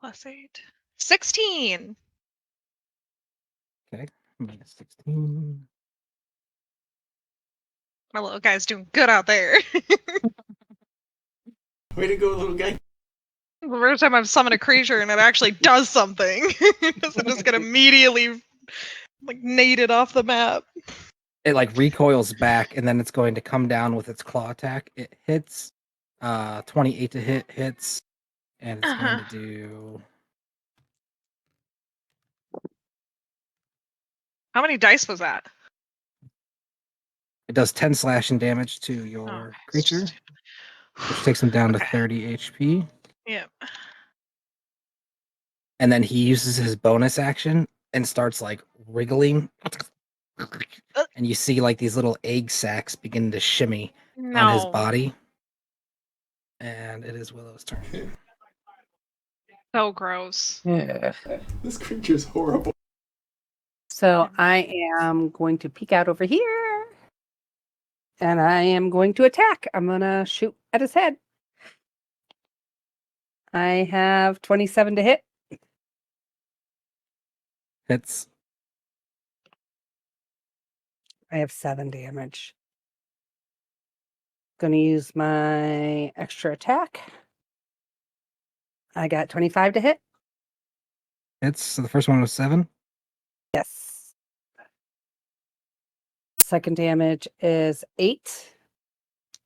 plus 8. 16. Okay, minus 16. My little guy's doing good out there. Way to go, little guy. The first time I've summoned a creature and it actually does something. It doesn't just get immediately like nated off the map. It like recoils back, and then it's going to come down with its claw attack. It hits. 28 to hits, and it's going to do. How many dice was that? It does 10 slashing damage to your creature, which takes him down to 30 HP. Yep. And then he uses his bonus action and starts like wriggling. And you see like these little egg sacs begin to shimmy on his body. And it is Willow's turn. So gross. Yeah. This creature's horrible. So I am going to peek out over here. And I am going to attack. I'm going to shoot at his head. I have 27 to hit. Hits. I have 7 damage. Going to use my extra attack. I got 25 to hit. Hits. So the first one was 7. Yes. Second damage is 8.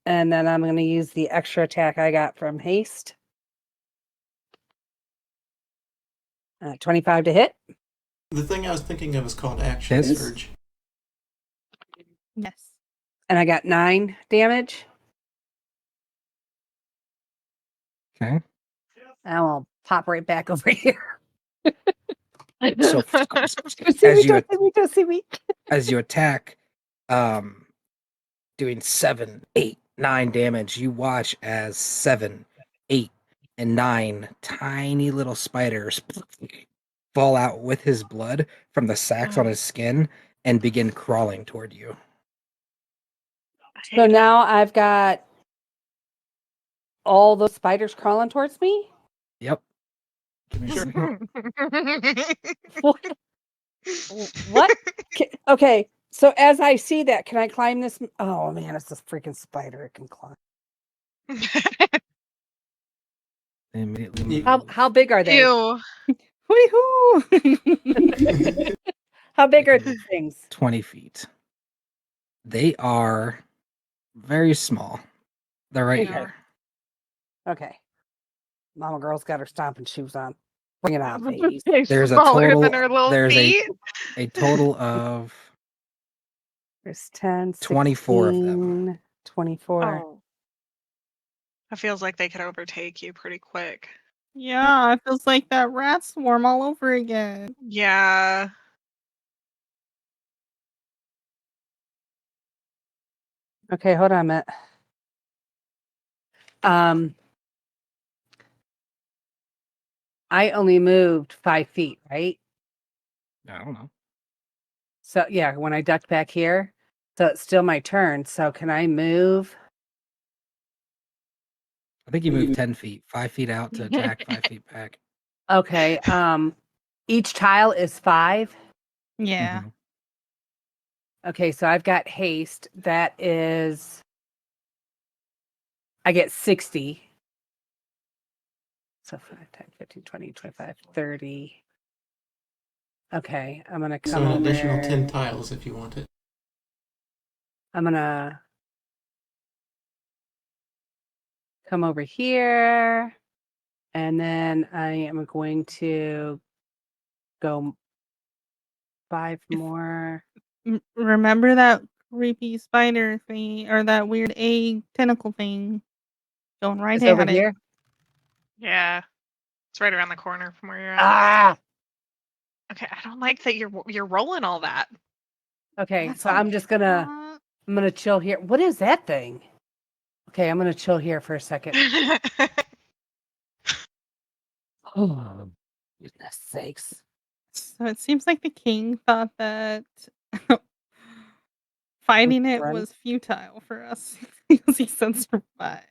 And then I'm going to use the extra attack I got from haste. 25 to hit. The thing I was thinking of is called Action Yes. Surge. Yes. And I got 9 damage. Okay. I will pop right back over here. So Don't see me. As you attack, doing 7, 8, 9 damage, you watch as 7, 8, and 9 tiny little spiders fall out with his blood from the sacs on his skin and begin crawling toward you. So now I've got all those spiders crawling towards me? Yep. Give me a second. What? Okay, so as I see that, can I climb this? Oh man, it's this freaking spider. It can climb. Immediately. How big are they? Ew. Woohoo! How big are these things? 20 feet. They are very small. They're right Okay. here. Okay. Mama girl's got her stomping shoes on. Bring it on, babies. There's a Smaller total. than her little There's feet. a total of There's 10, 24 of 16, them. 24. Oh. It feels like they could overtake you pretty quick. Yeah, it feels like that rat swarm all over again. Yeah. Okay, hold on a minute. I only moved 5 feet, right? I don't know. So yeah, when I ducked back here, so it's still my turn. So can I move? I think you moved 10 feet, 5 feet out to attack, 5 feet back. Okay. Each tile is 5. Yeah. Mhm. Okay, so I've got haste. That is, I get 60. So 5, 10, 15, 20, 25, 30. Okay, I'm going to come So an additional over. 10 tiles if you want it. I'm going to come over here. And then I am going to go 5 more. Remember that creepy spider thing or that weird egg tentacle thing? Going right It's at over it. here. Yeah. It's right around the corner from where you're at. Ah! Okay, I don't like that you're rolling all that. Okay, That's so I'm just gonna chill here. What is that thing? Okay, I'm gonna chill here for a second. Oh, goodness sakes. So it seems like the king thought that fighting it Run. was futile for us because he said survive.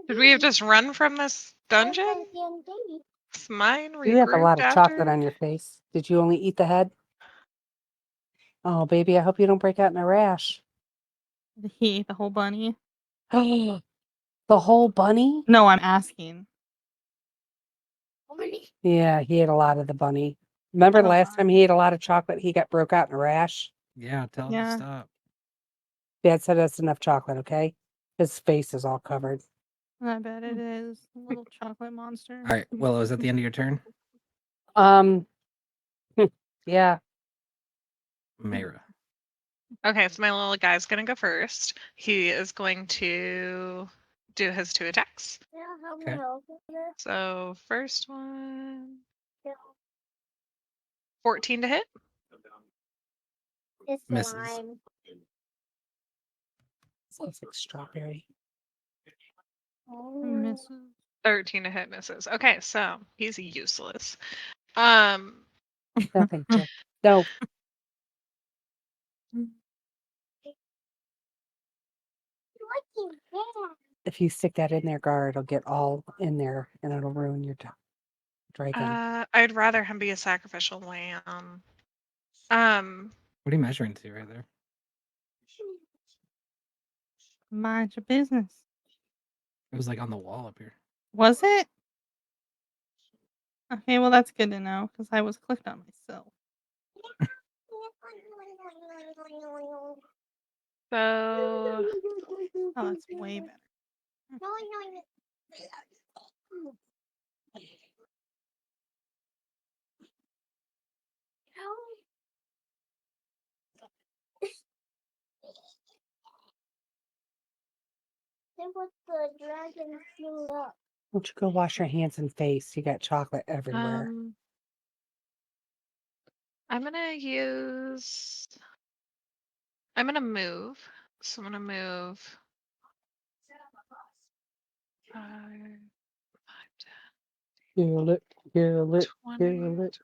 Did we have just run from this dungeon? It's mine. You have a lot Regrouped of chocolate after. on your face. Did you only eat the head? Oh, baby, I hope you don't break out in a rash. He ate the whole bunny. The whole bunny? No, I'm asking. Yeah, he ate a lot of the bunny. Remember Oh, last God. time he ate a lot of chocolate, he got broke out in a rash? Yeah, tell him to Yeah. stop. Dad said that's enough chocolate, okay? His face is all covered. I bet it is. Little chocolate monster. All right, Willow, is that the end of your turn? Um, yeah. Mayra. Okay, so my little guy's gonna go first. He is going to do his 2 attacks. Okay. So first one, 14 to hit. Misses. Sounds like strawberry. Misses. 13 to hit, misses. Okay, so he's useless. No, thank you. No. If you stick that in there, Gar, it'll get all in there and it'll ruin your dragon. I'd rather him be a sacrificial lamb. What are you measuring to right there? Mind your business. It was like on the wall up here. Was it? Okay, well that's good to know because I was clicked on myself. So Oh, that's way better. Why don't you go wash your hands and face? You got chocolate everywhere. I'm gonna use. I'm gonna move. So I'm gonna move. 5, Kill it, kill it, 20, kill 25. it.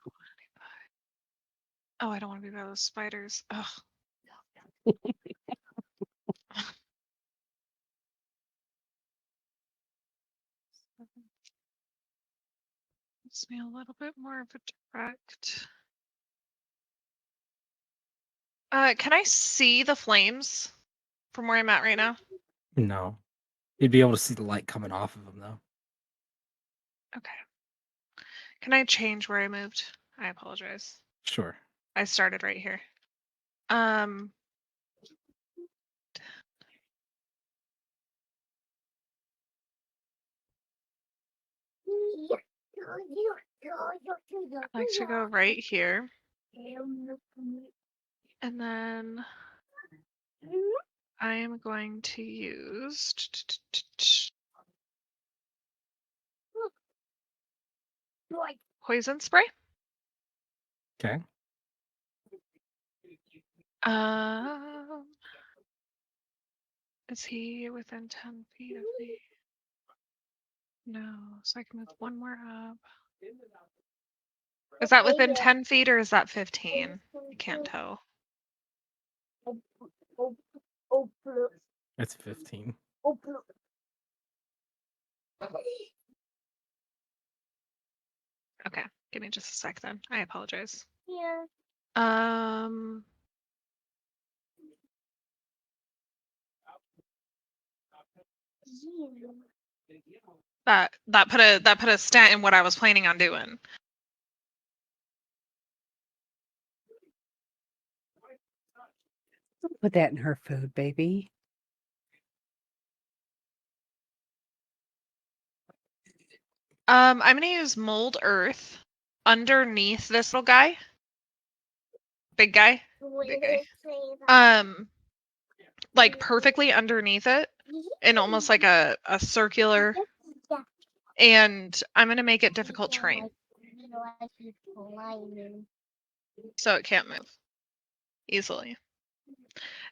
Oh, I don't want to be by those spiders. Ugh. Gives me a little bit more of a direct. Can I see the flames from where I'm at right now? No. You'd be able to see the light coming off of them, though. Okay. Can I change where I moved? I apologize. Sure. I started right here. I'd like to go right here. And then I am going to use poison spray. Okay. Is he within 10 feet of me? No, so I can move one more up. Is that within 10 feet or is that 15? I can't tell. It's 15. Okay, give me just a sec then. I apologize. Yeah. That put a stent in what I was planning on doing. Put that in her food, baby. I'm gonna use mold earth underneath this little guy. Big guy. Big guy. Like perfectly underneath it, in almost like a circular. And I'm gonna make it difficult terrain, so it can't move easily.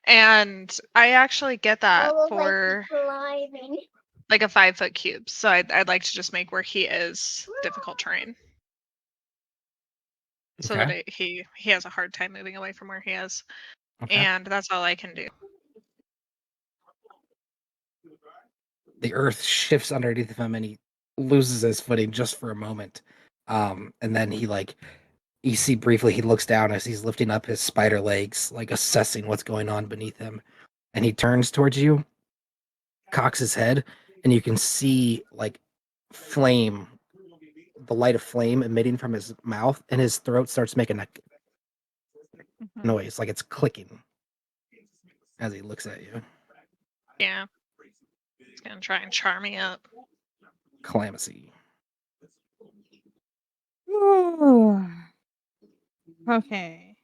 And I actually get that for like a 5-foot cube. So I'd like to just make where he is difficult terrain, so Okay. that he has a hard time moving away from where he is. Okay. And that's all I can do. the earth shifts underneath of him and he loses his footing just for a moment. And then you see briefly he looks down as he's lifting up his spider legs, like assessing what's going on beneath him. And he turns towards you, cocks his head, and you can see like flame, the light of flame emitting from his mouth, and his throat starts making a noise, like it's clicking as he looks at you. Yeah. He's gonna try and char me up. Calamithy. Okay.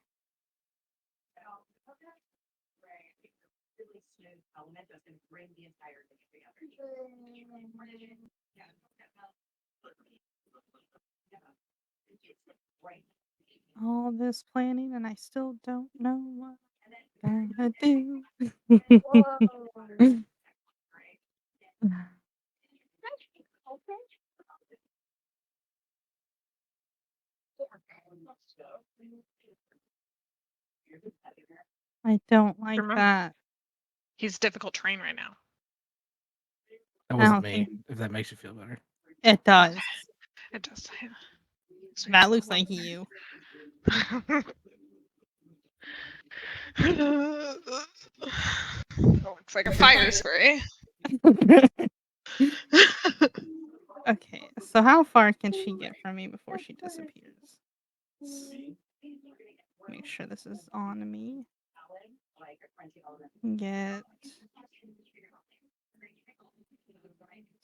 All this planning and I still don't know what I'm gonna do. I don't like Remember? that. He's difficult terrain right now. That I wasn't don't me, think if that makes you feel better. it does. It does. Yeah. That looks like you. Looks like a fire spray. Okay, so how far can she get from me before she disappears? Make sure this is on me. Get.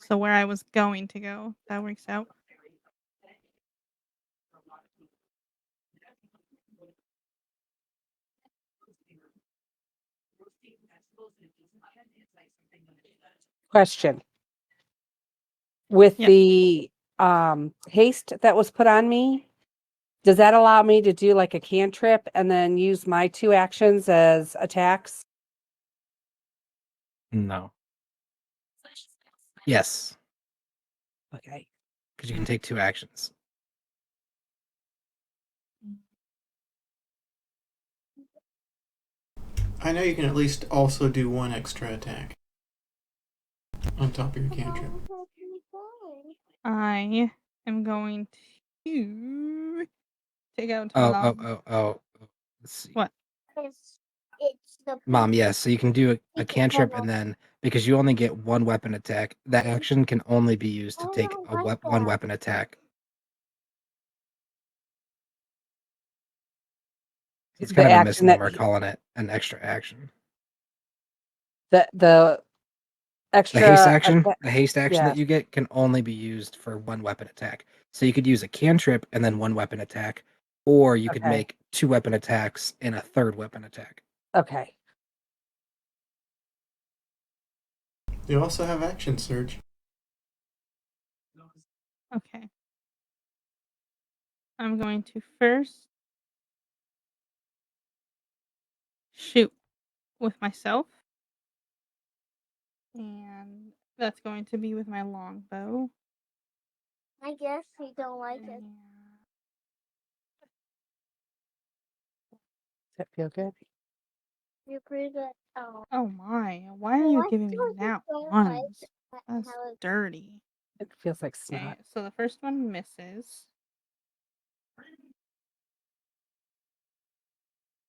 So where I was going to go, that works out. Question. With Yeah. the haste that was put on me, does that allow me to do like a cantrip and then use my 2 actions as attacks? No. Yes, Okay. because you can take 2 actions. I know you can at least also do 1 extra attack on top of your cantrip. I am going to take out Oh. Let's see. What? Mom, yes. So you can do a cantrip, and then because you only get 1 weapon attack, that action can only be used to take a 1 weapon attack. It's The kind of a action that misnomer calling it an extra action. the The extra haste action, atta- the haste action yeah. that you get can only be used for 1 weapon attack. So you could use a cantrip and then 1 weapon attack, or you could Okay. make 2 weapon attacks and a 3rd weapon attack. Okay. You also have action surge. Okay. I'm going to first shoot with myself. And that's going to be with my longbow. I guess you don't like it. Does that feel good? You pretty good. Oh. Oh my, why are you giving me nat ones? That's how it- dirty. It feels like Okay, snot. so the first one misses.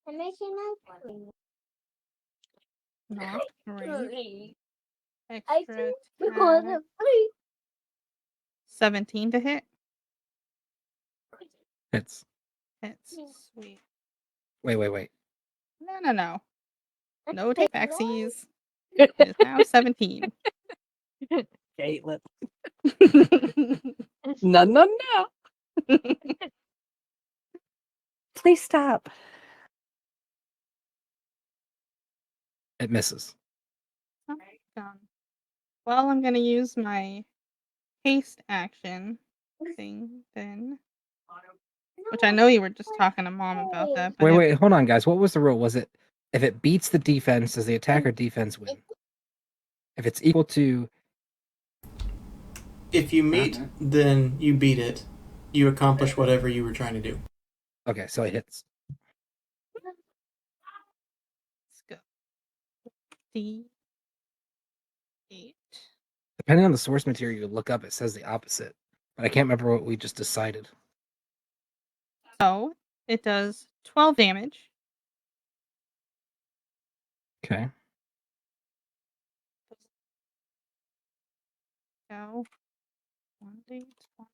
I'm making ice cream. Not great. I Extra think you want attack. to 17 to hit. Hits. Hits. Sweet. Wait. No. No take backsies. It is now 17. Caitlin. No. Please stop. It misses. Done. Well, I'm gonna use my haste action thing then. Which I know you were just talking to Mom about that, but Wait, hold on, guys. What was the rule? Was it if it beats the defense, does the attacker defense win? If it's equal to If you meet, then you beat it. You accomplish whatever you were trying to do. okay, so it hits. let's go. D8. Depending on the source material you look up, it says the opposite. But I can't remember what we just decided. So it does 12 damage. Okay. Go. 1d20.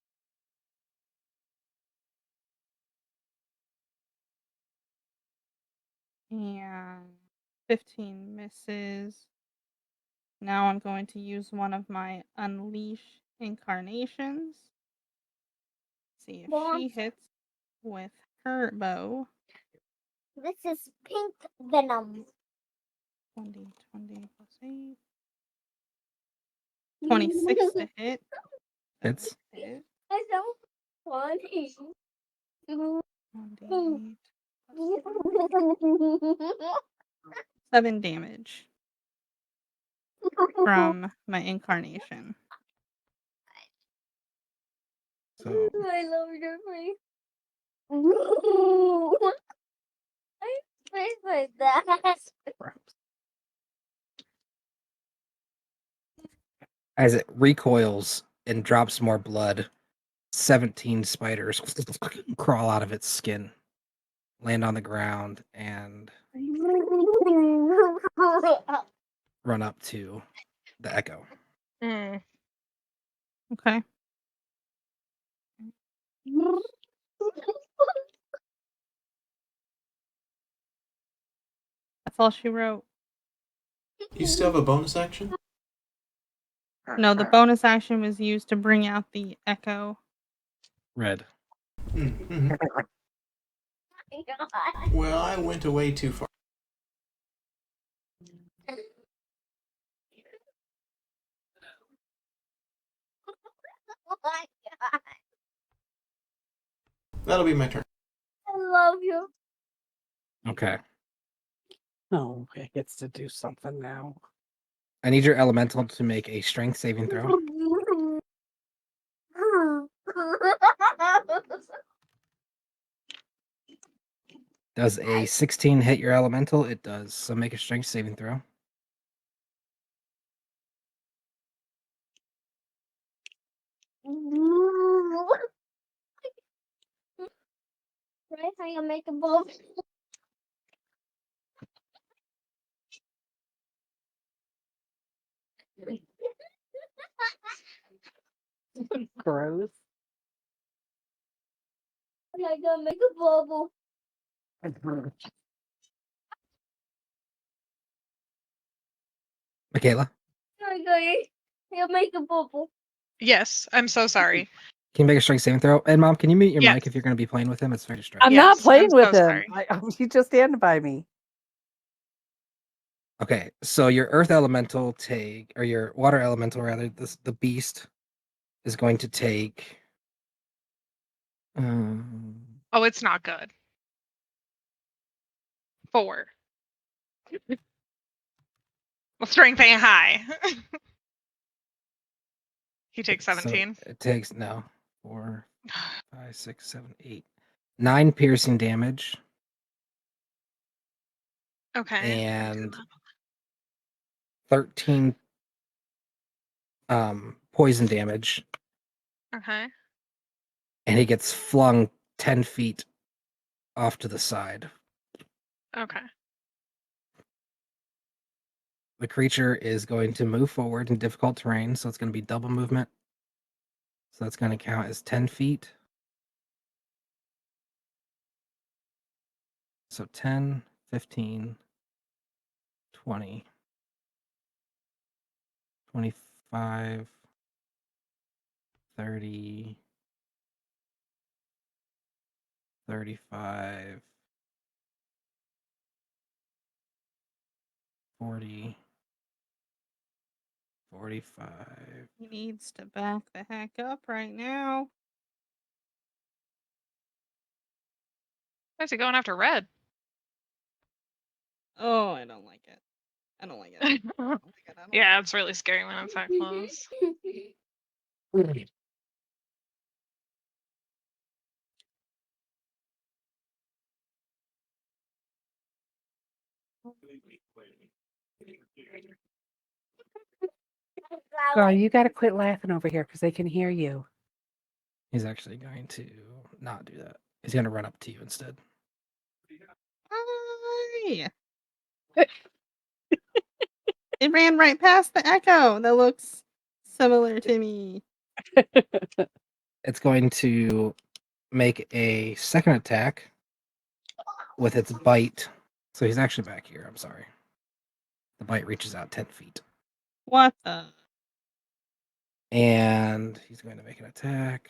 And 15 misses. Now I'm going to use one of my Unleash incarnations. See if she hits with her bow. This is pink venom. 20 plus 8. 26 to hit. Hits. Hit. I don't want it. 1d8 plus 7 damage from my incarnation. So I love your face. I face like that. as it recoils and drops more blood, 17 spiders crawl out of its skin, land on the ground, and run up to the echo. Mm. Okay. That's all she wrote. You still have a bonus action? No, the bonus action was used to bring out the echo. Red. Mm-hmm. Well, I went away too far. Oh my god. That'll be my turn. I love you. Okay. Oh, it gets to do something now. I need your elemental to make a strength saving throw. Does a 16 hit your elemental? It does. So make a strength saving throw. Right, how you make a bulb? Gross. I gotta make a bubble. Michaela, I gotta make a bubble. Yes, I'm so sorry. can you make a strength saving throw? And Mom, can you mute your Yes. mic if you're going to be playing with him? It's very distracting. I'm not Yes, playing I'm with so him. sorry. He just standing by me. Okay, so your earth elemental take, or your water elemental rather, the beast is going to take. Oh, it's not good. 4. Well, strength ain't high. He takes So 17. it takes 4, 5, 6, 7, 8, 9 piercing damage Okay. and 13 poison damage, Okay. and he gets flung 10 feet off to the side. Okay. The creature is going to move forward in difficult terrain, so it's going to be double movement. So that's going to count as 10 feet. So 10, 15, 20, 25, 30, 35, 40, 45. He needs to back the heck up right now. Why is he going after red? Oh, I don't like it. I don't like it. I don't like it. I don't Yeah, like it's really scary when it's that close. Girl, you got to quit laughing over here because they can hear you. He's actually going to not do that. He's going to run up to you instead. Hi. It ran right past the echo that looks similar to me. It's going to make a second attack with its bite. So he's actually back here. I'm sorry. The bite reaches out 10 feet. What the? And he's going to make an attack.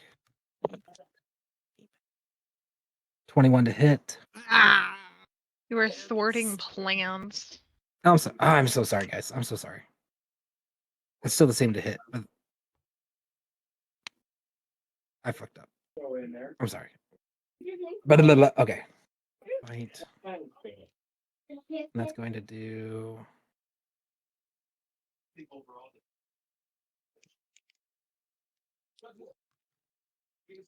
21 to hit. Ah. You are thwarting plans. Oh, I'm so sorry, guys. I'm so sorry. It's still the same to hit, but I fucked up. I'm sorry. But okay. Bite. And that's going to do. Seven, 8,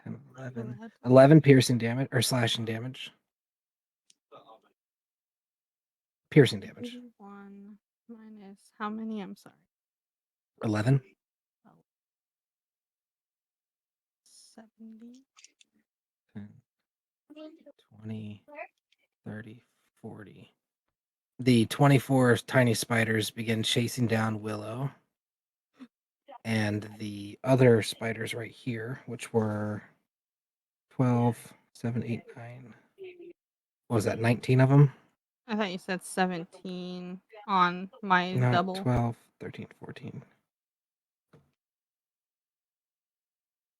9, 10, 11. 11 piercing damage or slashing damage. Piercing damage. 1 minus how many? I'm sorry. 11. 70. 10, 20, 30, 40. The 24 tiny spiders begin chasing down Willow. And the other spiders right here, which were 12, 7, 8, 9. What was that, 19 of them? I thought you said 17 on my No, double. 12, 13, 14.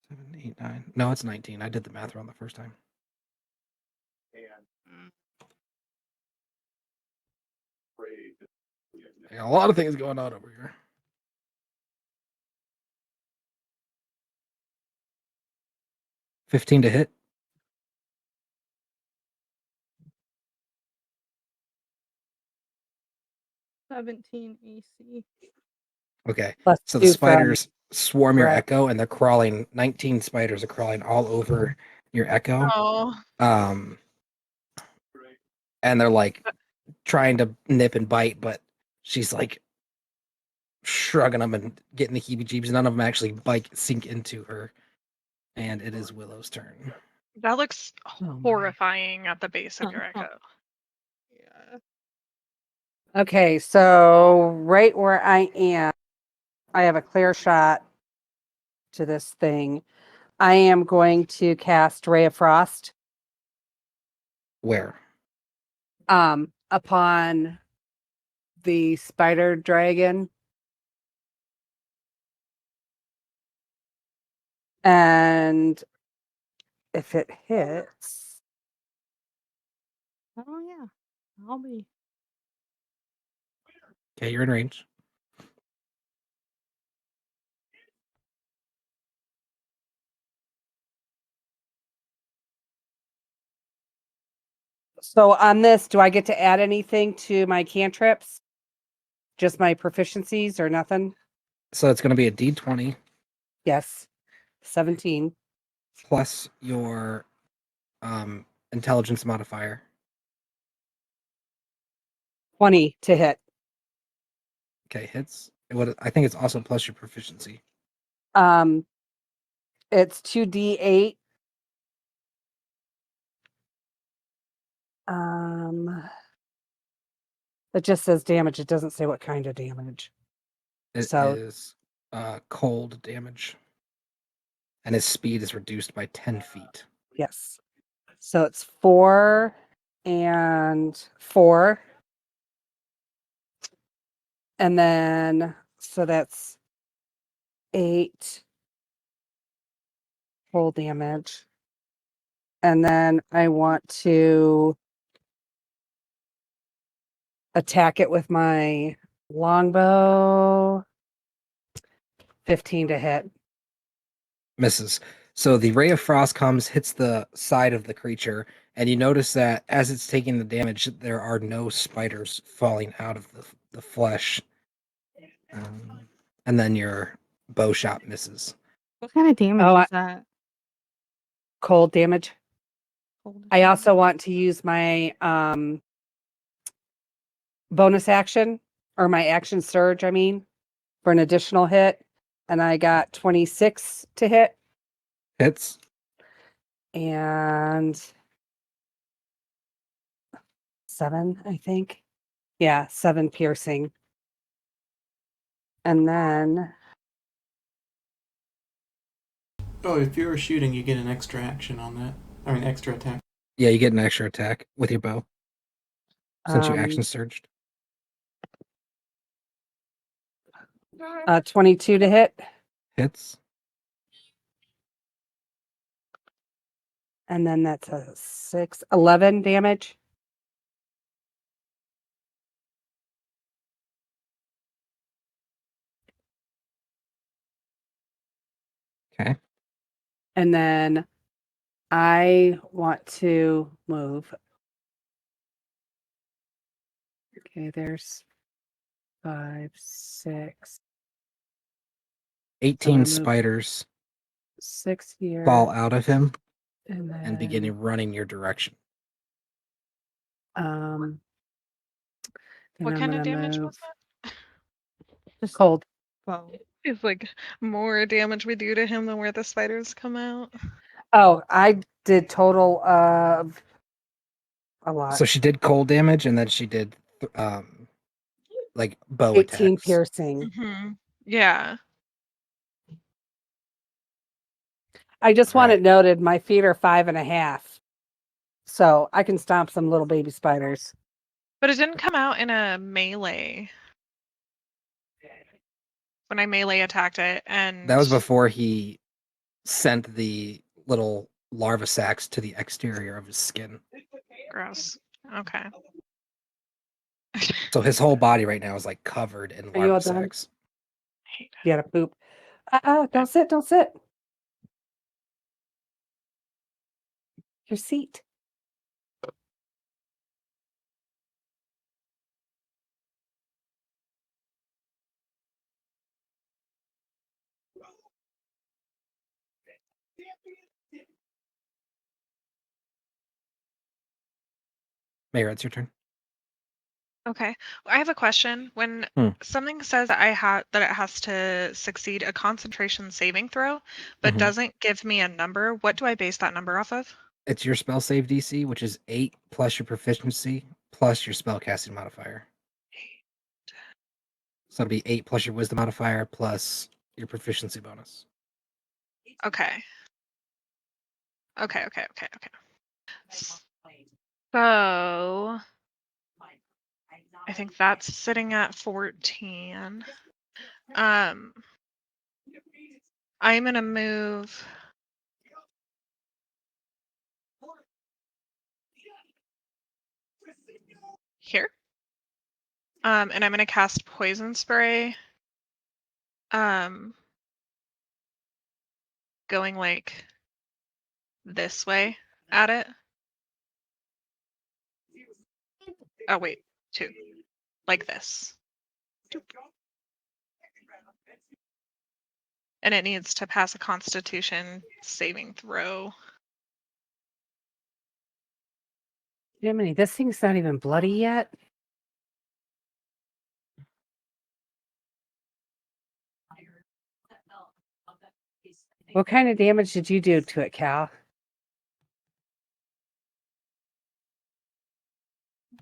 7, 8, 9. No, it's 19. I did the math wrong the first time. Mm. I got a lot of things going on over here. 15 to hit. 17 AC. Okay. Plus So the 2 from spiders swarm your Brett. echo and they're crawling. 19 spiders are crawling all over your echo. Oh, And they're like trying to nip and bite, but she's like shrugging them and getting the heebie-jeebies. None of them actually sink into her. And it is Willow's turn. that looks Oh, my. horrifying at the base of your echo. Yeah. Okay, so right where I am, I have a clear shot to this thing. I am going to cast Ray of Frost Where? upon the spider dragon. And if it hits, Oh yeah. I'll be. Okay, you're in range. so on this, do I get to add anything to my cantrips? Just my proficiencies or nothing? So it's going to be a D20 Yes. 17. plus your intelligence modifier. 20 to hit. Okay, hits. I think it's also plus your proficiency. It's 2d8. It just says damage. It doesn't say what kind of damage. It So- is cold damage. And his speed is reduced by 10 feet. Yes. So it's 4 and 4. And then, so that's 8 full damage. And then I want to attack it with my longbow. 15 to hit. Misses. So the ray of frost comes, hits the side of the creature, and you notice that as it's taking the damage, there are no spiders falling out of the flesh. And then your bow shot misses. What kind of damage Oh, is that? Cold damage. Cold I damage? also want to use my bonus action, or my action surge, I mean, for an additional hit. And I got 26 to hit. Hits. And 7, I think. Yeah, 7 piercing. And then Oh, if you were shooting, you get an extra action on that. I mean, extra attack. Yeah, you get an extra attack with your bow since you action surged. 22 to hit. Hits. And then that's a 6, 11 damage. Okay. And then I want to move. Okay, there's 5, 6. 18 move spiders 6 here. fall out of him And then and begin running your direction. then What I'm kind of gonna damage move. was that? Just Cold. well, It's like more damage we do to him than where the spiders come out. Oh, I did total of a lot. So she did cold damage, and then she did like bow 18 attacks. piercing. Yeah. I just want Right. it noted my feet are 5.5. So I can stomp some little baby spiders. But it didn't come out in a melee. When I melee attacked it, and That was before he sent the little larva sacs to the exterior of his skin. gross. Okay. So his whole body right now is like covered in Are you all larva done? sacs. Hate it. You gotta poop. Don't sit, don't sit. Your seat. Mayra, it's your turn. Okay. I have a question. When something says that that it has to succeed a concentration saving throw, but doesn't give me a number, what do I base that number off of? It's your spell save DC, which is 8 plus your proficiency plus your spell casting modifier. So it'll be 8 plus your wisdom modifier plus your proficiency bonus. Okay. Okay. So I think that's sitting at 14. I'm gonna move here. And I'm gonna cast poison spray. Going like this way at it. Oh wait, 2. Like this. And it needs to pass a constitution saving throw. Jiminy, this thing's not even bloody yet. What kind of damage did you do to it, Cal?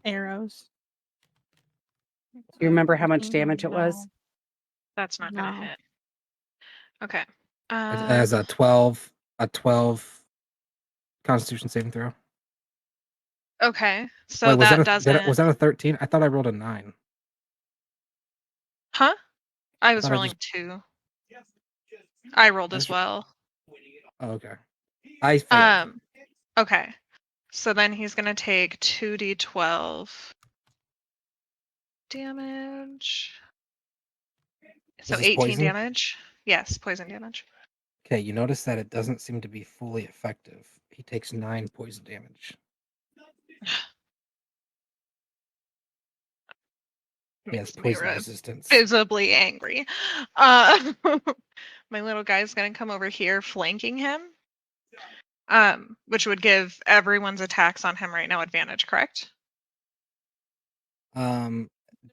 arrows. Do you remember how much damage it was? No. That's not gonna No. hit. Okay. As a 12 Constitution saving throw. Okay. So Wait, was that that doesn't. was that a 13? I thought I rolled a 9. Huh? I was thought I rolling just- 2. I rolled I as just- well. Oh, okay. I failed. Okay. So then he's gonna take 2d12 damage. So this 18 poison? damage. Yes, poison damage. Okay, you notice that it doesn't seem to be fully effective. He takes 9 poison damage. He has Makes me poison resistance. visibly angry. My little guy's gonna come over here flanking him. Which would give everyone's attacks on him right now advantage, correct?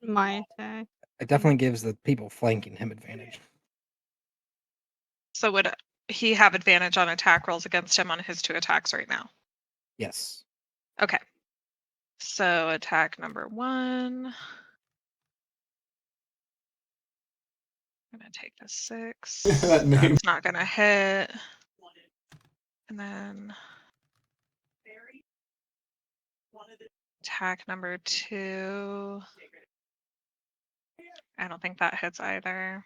My attack. It definitely gives the people flanking him advantage. So would he have advantage on attack rolls against him on his 2 attacks right now? Yes. Okay. So attack number 1. I'm gonna take the 6. That name. That's not gonna hit. And then attack number 2. I don't think that hits either.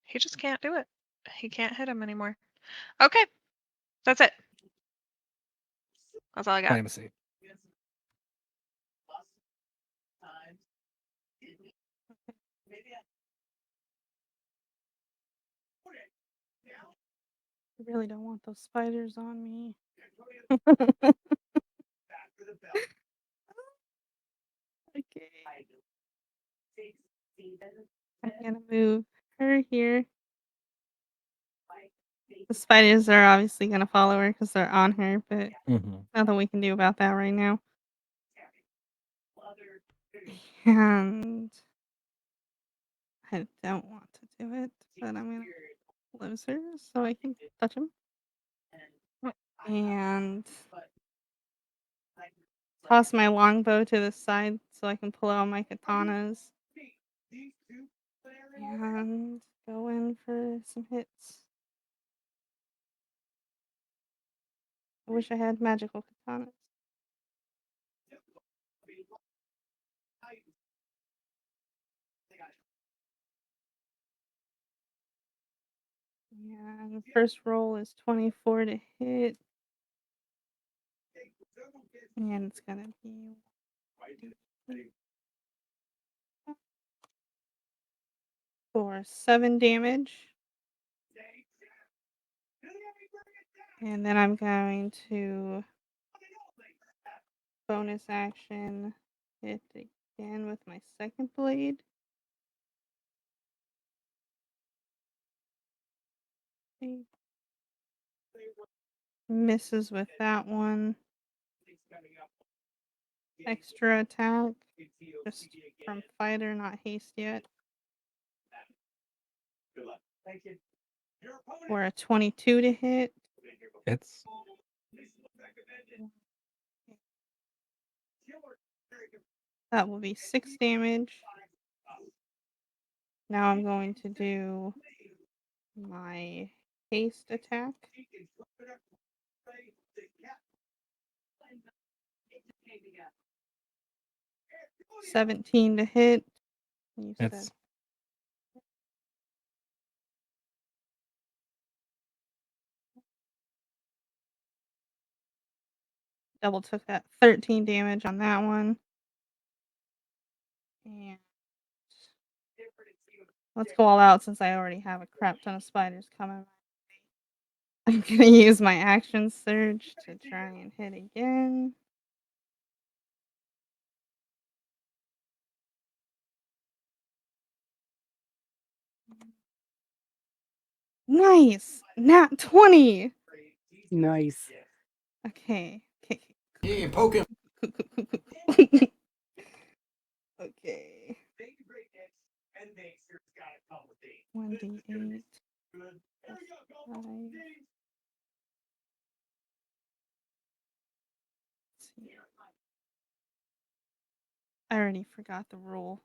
He just can't do it. He can't hit him anymore. Okay. That's it. That's all I got. Primacy. I really don't want those spiders on me. Okay. I'm gonna move her here. The spiders are obviously gonna follow her because they're on her, but Mm-hmm. nothing we can do about that right now. And I don't want to do it, but I'm gonna lose her so I can touch him. And toss my longbow to the side so I can pull out my katanas. And go in for some hits. I wish I had magical katanas. And the first roll is 24 to hit. And it's gonna be for 7 damage. And then I'm going to bonus action hit again with my second blade. Misses with that one. Extra attack. Just from fighter, not haste yet. For a 22 to hit. It's That will be 6 damage. Now I'm going to do my haste attack. $17 to hit. You said it's double took that 13 damage on that one. And let's go all out since I already have a crap ton of spiders coming. I'm gonna use my action surge to try and hit again. Nice! Nat 20! Nice. Okay. Yeah, poke him. Okay. 1d8. Plus 5. Let's see. I already forgot the rule.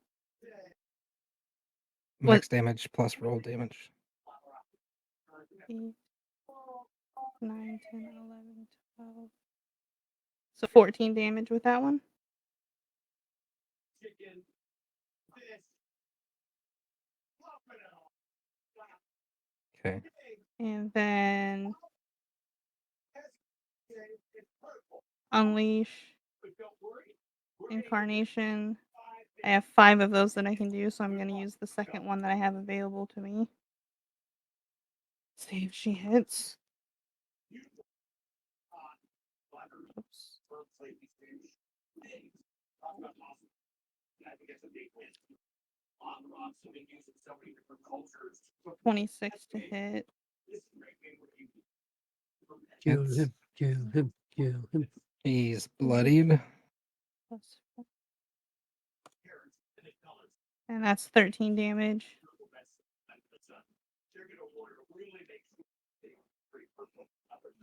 max damage plus roll damage. 8, 9, 10, 11, 12. So 14 damage with that one. Okay. And then unleash incarnation. I have 5 of those that I can do, so I'm going to use the second one that I have available to me. See if she hits. Oops. 26 to hit. Kill It's- him. Kill him. Kill him. He's bloodied. Plus And that's 13 damage.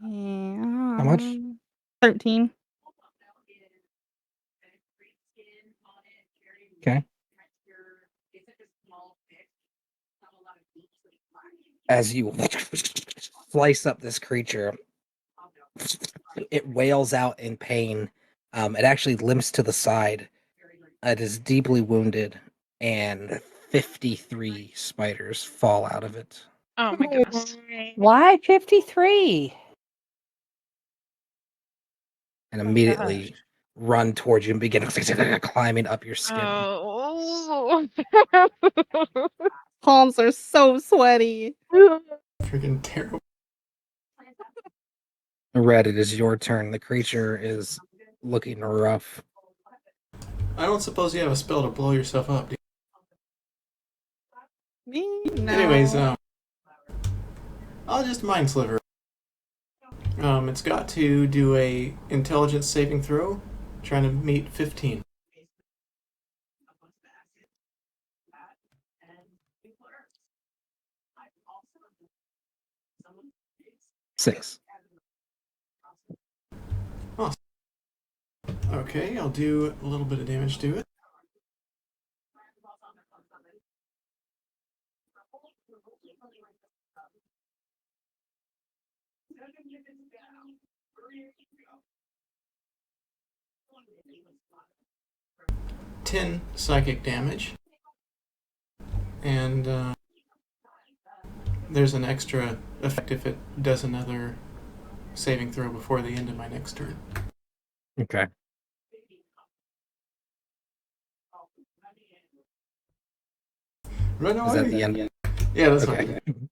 How much? 13. Okay. As you slice up this creature, it wails out in pain. It actually limps to the side. It is deeply wounded, and 53 spiders fall out of it. Oh my goodness. Why 53? And Oh my immediately run towards you and begin climbing up your skin. Oh. Palms are so sweaty. Freaking terrible. Red, it is your turn. The creature is looking rough. I don't suppose you have a spell to blow yourself up, do Me? you? No. Anyways, I'll just mind sliver. It's got to do a intelligence saving throw, trying to meet 15. Six. Okay, I'll do a little bit of damage to it. Ten psychic damage, and there's an extra effect if it does another saving throw before the end of my next turn. Okay. Run away! Is that the end? Yeah, that's Okay. fine.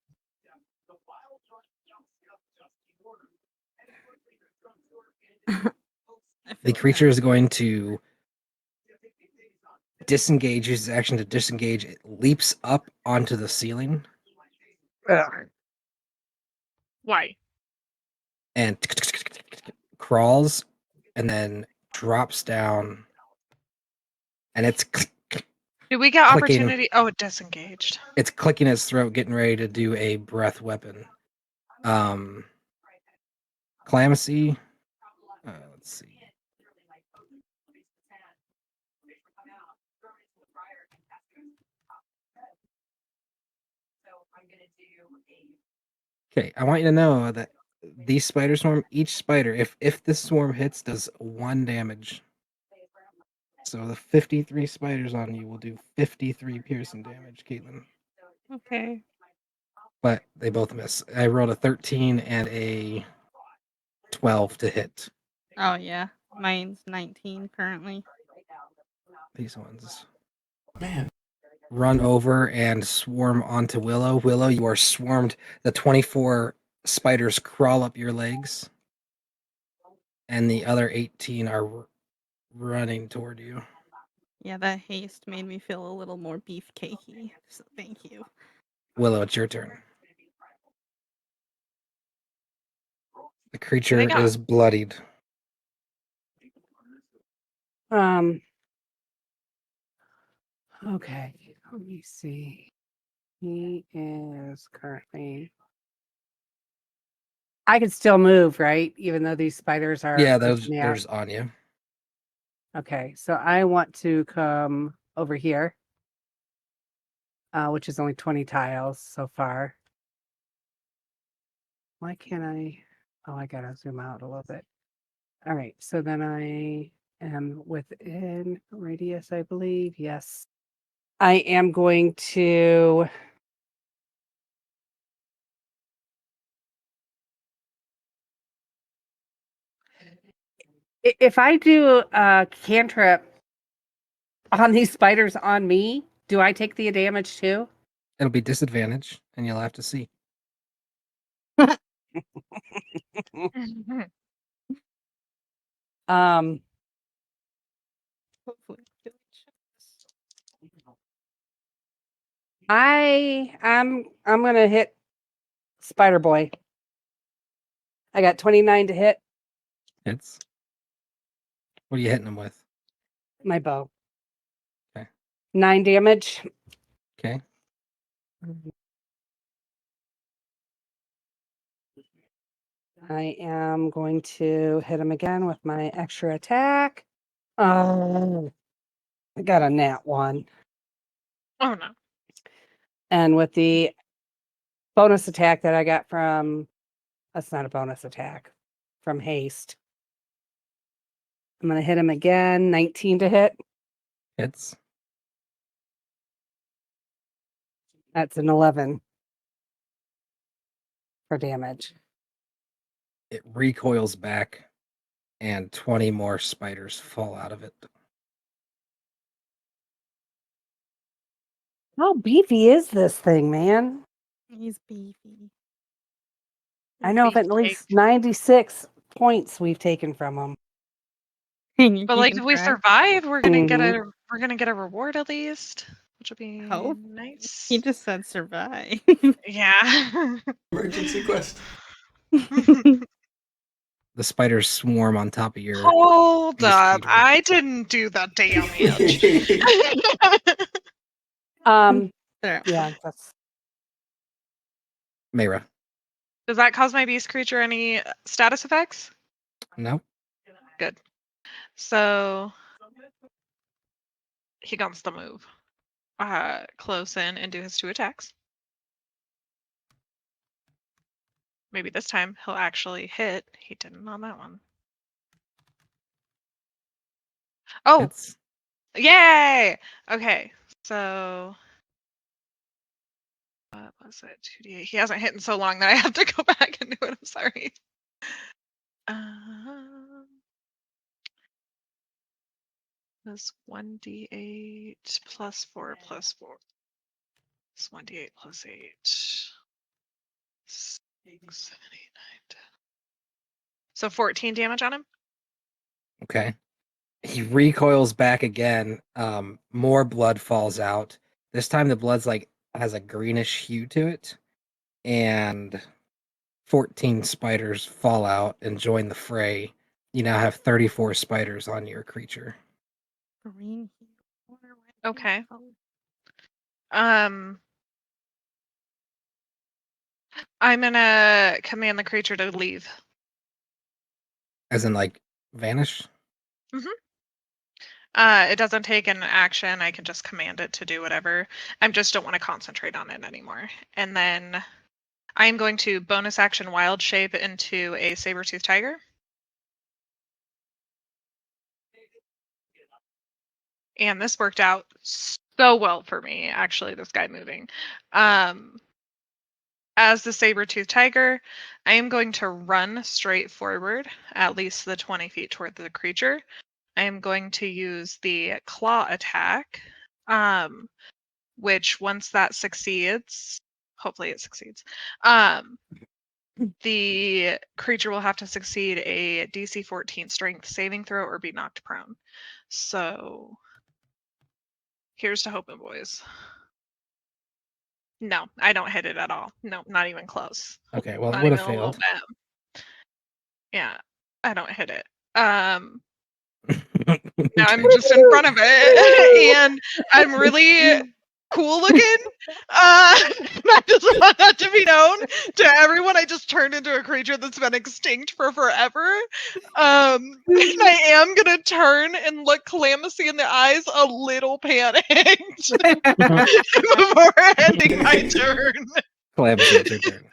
The creature is going to disengage, uses action to disengage. It leaps up onto the ceiling Why? and crawls and then drops down. And it's Do we get Clicking. opportunity? Oh, it disengaged. it's clicking its throat, getting ready to do a breath weapon. Clemency. Let's see. Okay, I want you to know that these spider swarm, each spider, if this swarm hits, does 1 damage. So the 53 spiders on you will do 53 piercing damage, Caitlin. Okay. But they both miss. I rolled a 13 and a 12 to hit Oh, yeah. Mine's 19 currently. these ones. Man, Run over and swarm onto Willow. Willow, you are swarmed. The 24 spiders crawl up your legs, and the other 18 are running toward you. Yeah, that haste made me feel a little more beefcakey. So thank you. Willow, it's your turn. The creature got- is bloodied. Okay, let me see. He is currently. I can still move, right? Even though these spiders are. Yeah, pushing me they're out. just on you. Okay, so I want to come over here, which is only 20 tiles so far. Why can't I? Oh, I gotta zoom out a little bit. All right, so then I am within radius, I believe. Yes. I am going to. If I do a cantrip on these spiders on me, do I take the damage too? It'll be disadvantage, and you'll have to see. Um, Hopefully. I'm gonna hit Spider Boy. I got 29 to hit Hits. What are you hitting him with? my bow. Okay. 9 damage. Okay. I am going to hit him again with my extra attack. Oh, I got a nat 1. Oh no. And with the bonus attack that I got from, that's not a bonus attack, from haste. I'm going to hit him again. 19 to hit. Hits. That's an 11 for damage. It recoils back, and 20 more spiders fall out of it. How beefy is this thing, man? He's beefy. I know of at least 96 points we've taken from him. And you're But like, keeping if we track? survive, we're gonna get Mhm. a reward at least, which will be Hope. nice. He just said survive. Yeah. Emergency quest. The spiders swarm on top of your Hold beast up! creature. I didn't do the damage. There. Yeah, that's Mayra. Does that cause my beast creature any status effects? No. Good. So he gets the move. Close in and do his 2 attacks. Maybe this time he'll actually hit. He didn't on that one. Oh, Hits. yay! Okay, so what was it? 2d8. He hasn't hit in so long that I have to go back and do it. I'm sorry. This 1d8 plus 4 plus 4. It's 1d8 plus 8. 6, 7, 8, 9, 10. So 14 damage on him? Okay. He recoils back again. More blood falls out. This time the blood's like has a greenish hue to it. And 14 spiders fall out and join the fray. You now have 34 spiders on your creature. Green. Okay. I'm gonna command the creature to leave. As in like vanish? It doesn't take an action. I can just command it to do whatever. I just don't want to concentrate on it anymore. And then I am going to bonus action wild shape into a saber-toothed tiger. And this worked out so well for me, actually, this guy moving. As the saber-toothed tiger, I am going to run straight forward, at least the 20 feet toward the creature. I am going to use the claw attack, which once that succeeds, hopefully it succeeds, the creature will have to succeed a DC 14 strength saving throw or be knocked prone. So here's to hoping, boys. No, I don't hit it at all. No, not even close. Okay, well, it Not would even have a little failed. bit. Yeah, I don't hit it. Now I'm just in front of it, and I'm really cool looking. I just want that to be known to everyone. I just turned into a creature that's been extinct for forever. And I am gonna turn and look Calamus in the eyes a little panicked before ending my turn. Collabs, it's your turn.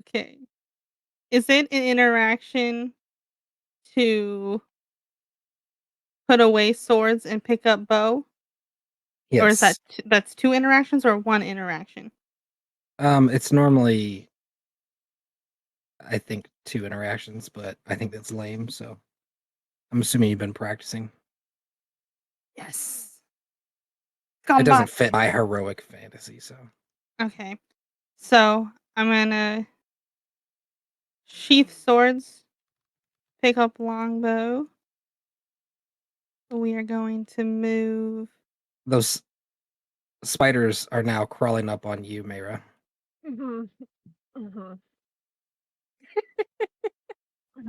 Okay. Is it an interaction to put away swords and pick up bow? Yes. Or is that that's 2 interactions or 1 interaction? It's normally, I think, 2 interactions, but I think that's lame, so I'm assuming you've been practicing. Yes. It doesn't fit my heroic fantasy, so. Okay. So I'm gonna sheath swords, pick up longbow. We are going to move. Those spiders are now crawling up on you, Mayra. I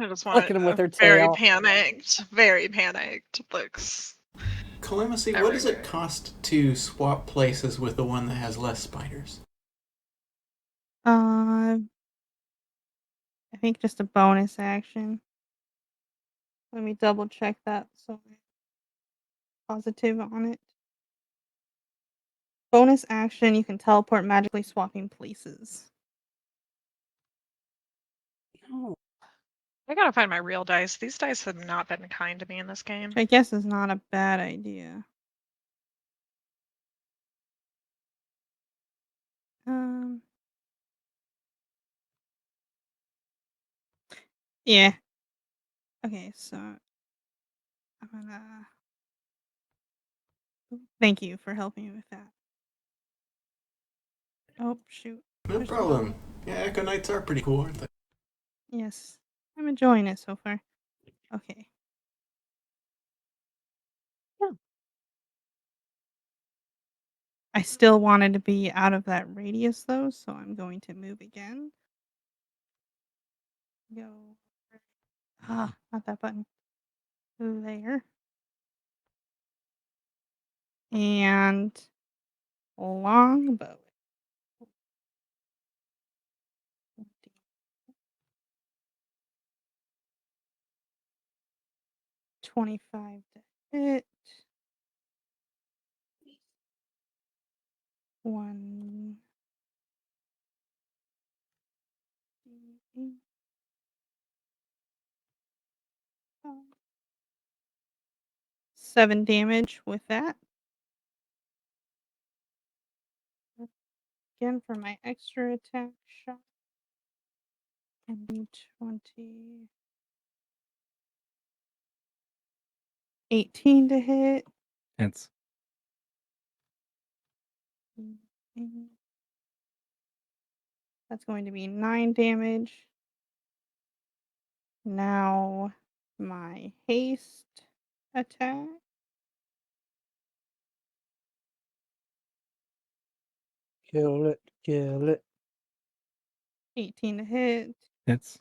just want Look at him with a her very tail. panicked looks. Calamithy, There what we does it cost to swap places with the one that has less spiders? I think just a bonus action. Let me double check that so I'm positive on it. Bonus action, you can teleport magically swapping places. Oh, I gotta find my real dice. These dice have not been kind to me in this game. Which I guess is not a bad idea. Yeah. Okay, so I'm gonna thank you for helping me with that. Oh shoot. No There's problem. Yeah, Echo Knights are pretty cool, aren't they? Yes. I'm enjoying it so far. Okay. Yeah. I still wanted to be out of that radius though, so I'm going to move again. Go. Not that button. There. And longbow. 25 to hit. 1. 7 damage with that. Again for my extra attack shot. And 20. 18 to hit. Hits. That's going to be 9 damage. Now my haste attack. kill it, kill it. 18 to hit. Hits.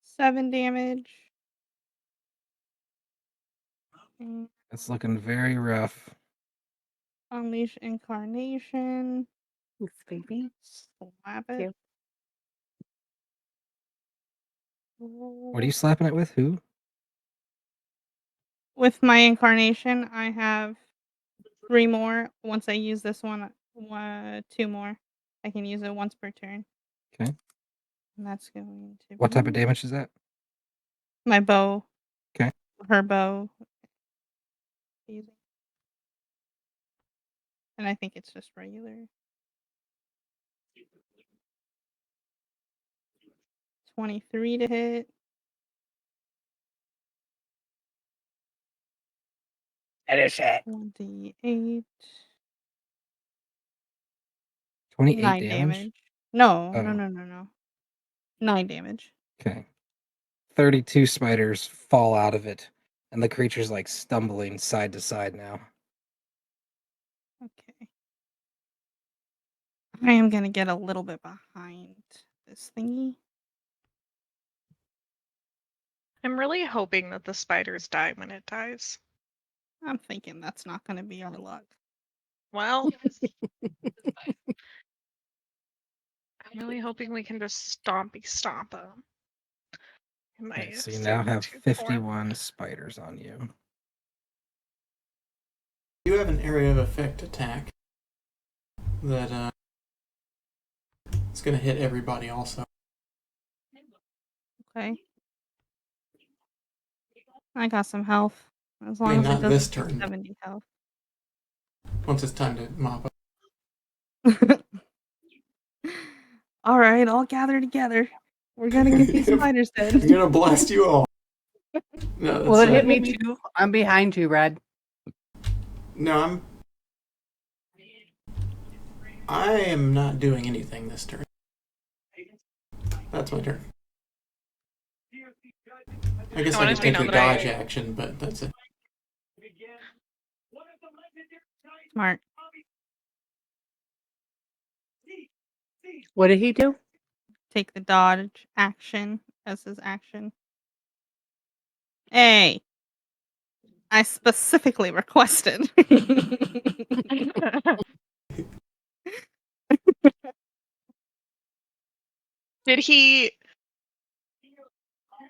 7 damage. And It's looking very rough. unleash incarnation. Thanks, baby. Slap Thank it. you. What are you slapping it with? Who? With my incarnation, I have 3 more. Once I use this one, 2 more. I can use it once per turn. Okay. And that's going to What type of be damage is that? my bow. Okay. Her bow. And I think it's just regular. 23 to hit. Finish it. 28. 28 9 damage? No, Oh. no. 9 damage. Okay. 32 spiders fall out of it, and the creature's like stumbling side to side now. Okay. I am going to get a little bit behind this thingy. I'm really hoping that the spiders die when it dies. I'm thinking that's not going to be our luck. Well, I'm really hoping we can just stomp them. Okay, so you now have 51 spiders on you. You have an area of effect attack that it's going to hit everybody also. Okay. I got some health. As long I mean, as not it this doesn't do turn. 70 health. Once it's time to mop up. All right, all gather together. We're gonna get these spiders I'm dead. gonna blast you all. No, Well, it that's, hit me too. I'm behind you, Red. No, I am not doing anything this turn. That's my turn. I guess I wanted could to be take the known that dodge action, but that's it. Smart. What did he do? Take the dodge action as his action. Hey, I specifically requested. Did he?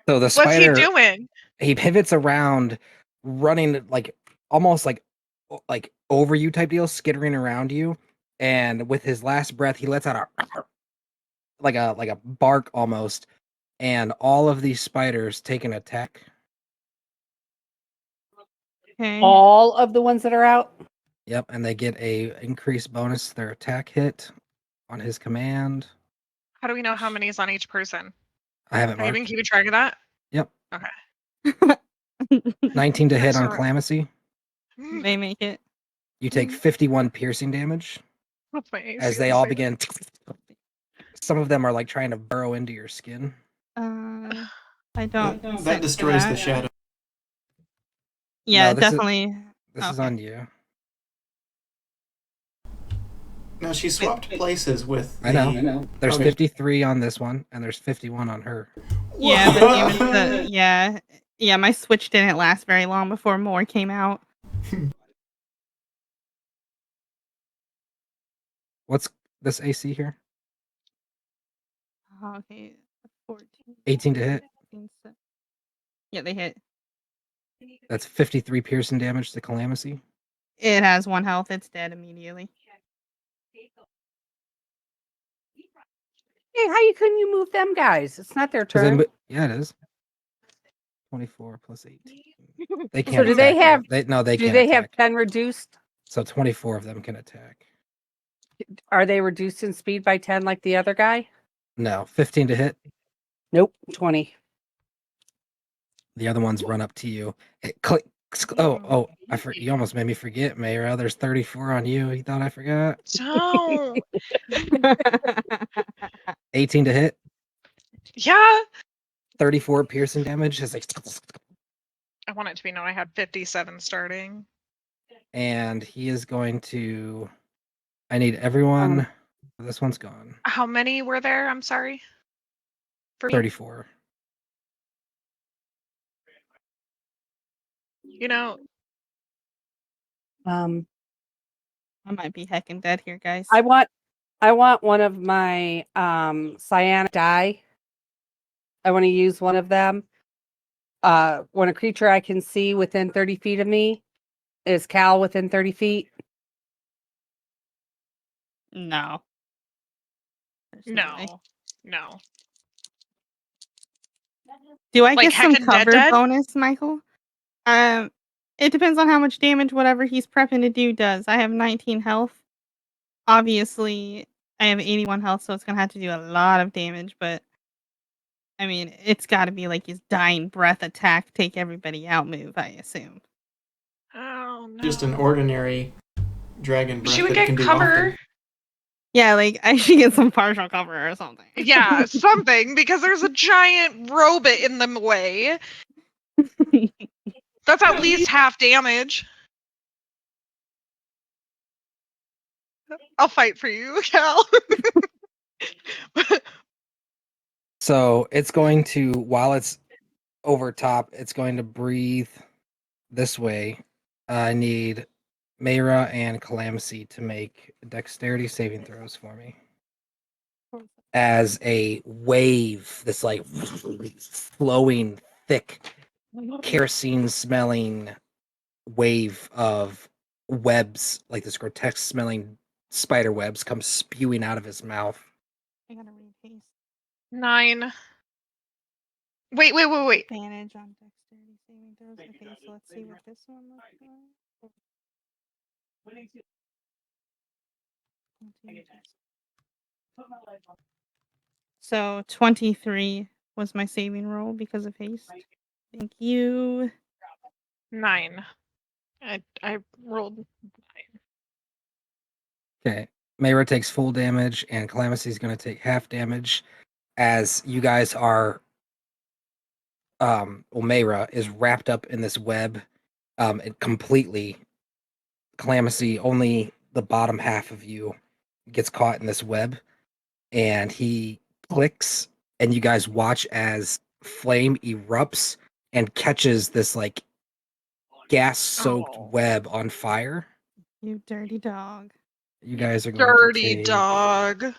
So the What's he spider, doing? he pivots around, running like almost like over you type deal, skittering around you, and with his last breath, he lets out a like a bark almost, and all of these spiders take an attack. Okay. All of the ones that are out. Yep, and they get a increased bonus to their attack hit on his command. How do we know how many is on each person? I have it Have you been marked. keeping track of that? Yep. Okay. 19 to hit on Sorry. Calamithy. They make it. You take 51 piercing damage What's my AC? as they all begin. Some of them are like trying to burrow into your skin. I don't. That destroys the shadow. Yeah, No, this is- definitely. This is on you. No, she swapped places with. I know. There's Okay. 53 on this one, and there's 51 on her. Yeah, but even yeah. My switch didn't last very long before more came out. What's this AC here? Oh, okay, 14. 18 to hit. 15, yeah, they hit. That's 53 piercing damage to Calamithy. It has 1 health. It's dead immediately. Hey, couldn't you move them guys? It's not their 'Cause they turn. yeah, it is. 24 plus 18. They can't. So do they attack have? you. They Do can't they have attack. 10 reduced? So 24 of them can attack. Are they reduced in speed by 10 like the other guy? No, 15 to hit. Nope, 20. The other ones run up to you. It clicks. Oh! You almost made me forget, Mayra. There's 34 on you. You thought I forgot? Don't. 18 to hit. Yeah. 34 piercing damage. It's like, I want it to be known I had 57 starting. and he is going to. I need everyone. This one's gone. How many were there? I'm sorry. For 34. you know, I might be heckin' dead here, guys. I want one of my cyanic dye. I want to use one of them. When a creature I can see within 30 feet of me, is Cal within 30 feet? No. There's no way. no. Do I Like get some heckin' dead cover dead? bonus, Michael? It depends on how much damage whatever he's prepping to do does. I have 19 health. Obviously, I have 81 health, so it's gonna have to do a lot of damage, but I mean, it's gotta be like his dying breath attack, take everybody out move, I assume. Oh no. Just an ordinary dragon breath She would that it get can do cover. often. Yeah, like I should get some partial cover or something. Yeah, something, because there's a giant robot in the way. That's at least half damage. I'll fight for you, Cal. So it's going to, while it's over top, it's going to breathe this way. I need Mayra and Calamithy to make dexterity saving throws for me. As a wave, this like flowing, thick, kerosene smelling wave of webs, like this grotesque smelling spider webs, comes spewing out of his mouth. I gotta read haste. 9. Wait. Advantage on dexterity saving throws. Okay, so let's see what this one looks like. So 23 was my saving roll because of haste. Thank you. 9. I rolled 9. Okay. Mayra takes full damage, and Calamithy is going to take half damage as you guys are. Mayra is wrapped up in this web, it completely. Calamithy, only the bottom half of you gets caught in this web, and he clicks, and you guys watch as flame erupts and catches this like gas-soaked Oh. web on fire. You dirty dog. You guys are going to Dirty take dog. You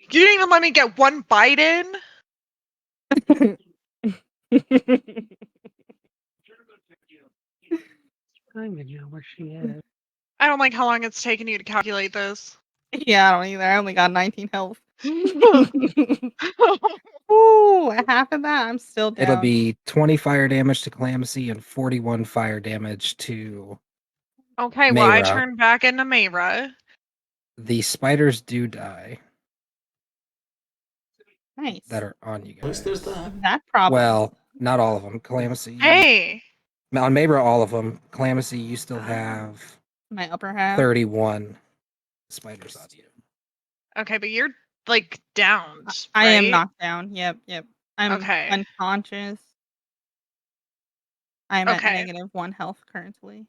didn't even let me get one bite in? I don't even know where she is. I don't like how long it's taken you to calculate this. Yeah, I don't either. I only got 19 health. Ooh, at half of that, I'm still down. It'll be 20 fire damage to Calamasy and 41 fire damage to Okay, well, I Mayra. turn back into Mayra. The spiders do die nice. that are on you At least there's guys. that. That problem. Well, not all of them. Calamasy. Hey! On Mayra, all of them. Calamasy, you still have My upper half. 31 spiders on you. Okay, but you're, like, downed, I am right? knocked down. Yep. I'm Okay. unconscious. I'm at Okay. -1 health currently.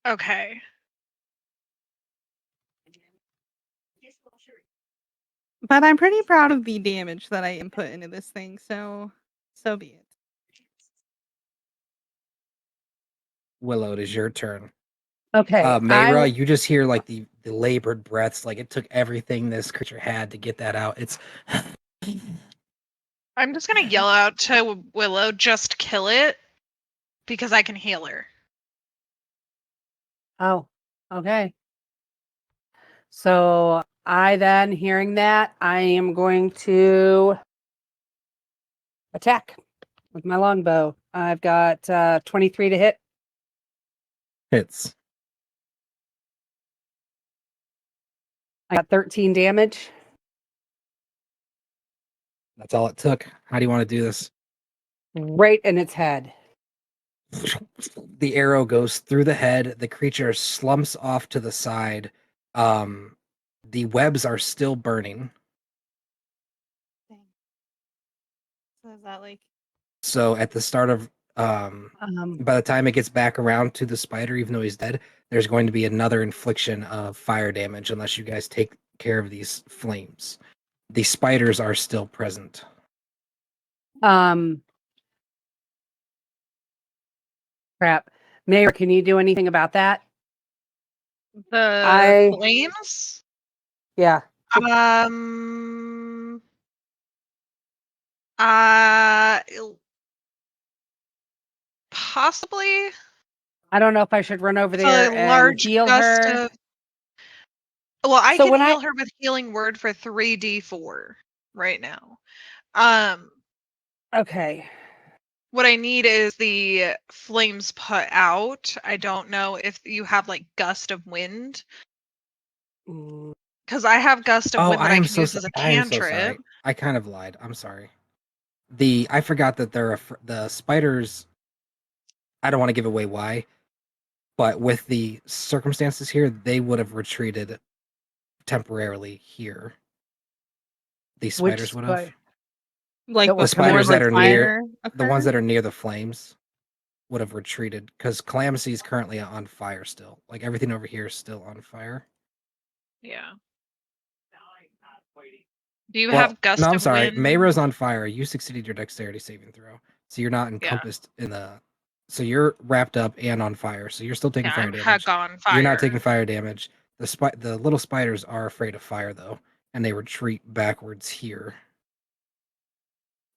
Okay. But I'm pretty proud of the damage that I input into this thing, so be it. Willow, it is your turn. Okay. Mayra, you just hear like the labored breaths. Like it took everything this creature had to get that out. It's I'm just gonna yell out to Willow, just kill it, because I can heal her. Oh, okay. So I then, hearing that, I am going to attack with my longbow. I've got 23 to hit. hits. I got 13 damage. That's all it took. How do you want to do this? Right in its head. The arrow goes through the head. The creature slumps off to the side. The webs are still burning. Dang. So is that like So at the start of by the time it gets back around to the spider, even though he's dead, there's going to be another infliction of fire damage unless you guys take care of these flames. The spiders are still present. Crap. Mayor, can you do anything about that? The flames? Yeah. Possibly. I don't know if I should run over It's there a and large heal gust her. of. Well, I So can when heal her with healing word for 3d4 right now. Okay. What I need is the flames put out. I don't know if you have like gust of wind. Because I have gust of wind that I can use as a I am cantrip. so sorry. I kind of lied. I'm sorry. I forgot that the spiders. I don't want to give away why, but with the circumstances here, they would have retreated temporarily here. These spiders would have. like The spiders that are near occurred? the ones that are near the flames would have retreated because Calamity is currently on fire still. Like everything over here is still on fire. Yeah. Do you have gust No, I'm of sorry. wind? Mayra's on fire. You succeeded your dexterity saving throw, so you're not encompassed in the. So you're wrapped up and on fire. So you're still taking Yeah, fire I'm damage. heck on fire. You're not taking fire damage. The little spiders are afraid of fire though, and they retreat backwards here,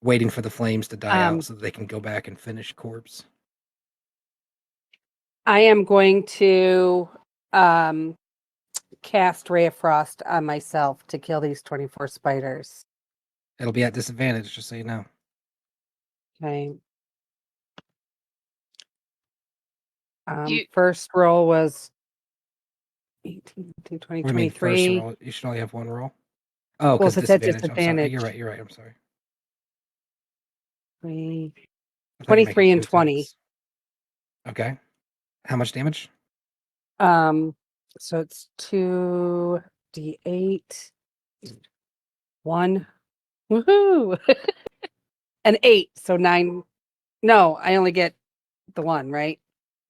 waiting for the flames to die out so that they can go back and finish corpse. I am going to cast Ray of Frost on myself to kill these 24 spiders. It'll be at disadvantage, just so you know. Okay. First roll was 18, 20, 23. First roll? You should only have one roll. Oh, Well, because if it's at disadvantage. I'm sorry. disadvantage. You're right. I'm sorry. 23 and 20. Okay. How much damage? So it's 2d8. 1. Woohoo! An 8. So 9. No, I only get the 1, right?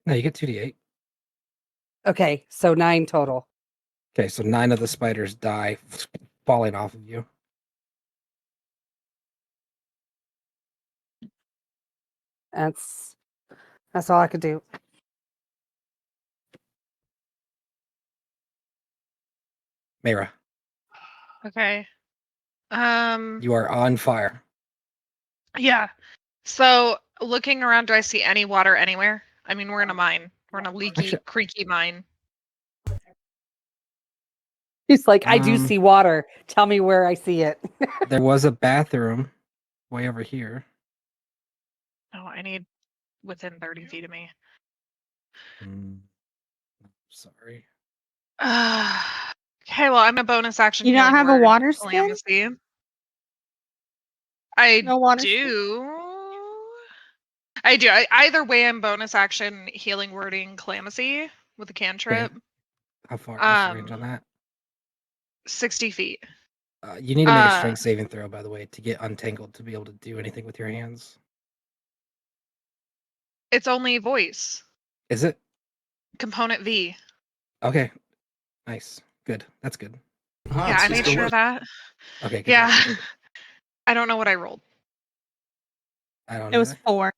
No, you get 2d8. Okay, so 9 total. Okay, so 9 of the spiders die falling off of you. That's all I could do. Mira, Okay. you are on fire. Yeah. So looking around, do I see any water anywhere? I mean, we're in a mine. We're in a leaky, Actually- creaky mine. He's like, I do Um, see water. Tell me where I see it. There was a bathroom way over here. Oh, I need within 30 feet of me. Sorry. Okay, well, I'm a bonus action. You don't healing have a word, water skin? Calamity. I No water skin? do. I do. Either way, I'm bonus action healing wording Calamity with a cantrip. How far? What's the range on that? 60 feet. You need to make a strength saving throw, by the way, to get untangled to be able to do anything with your hands. It's only voice. Is it? Component V. Okay. Nice. Good. That's good. Yeah, I made sure of that. Okay, good Yeah. job. I don't know what I rolled. I don't It was either. 4.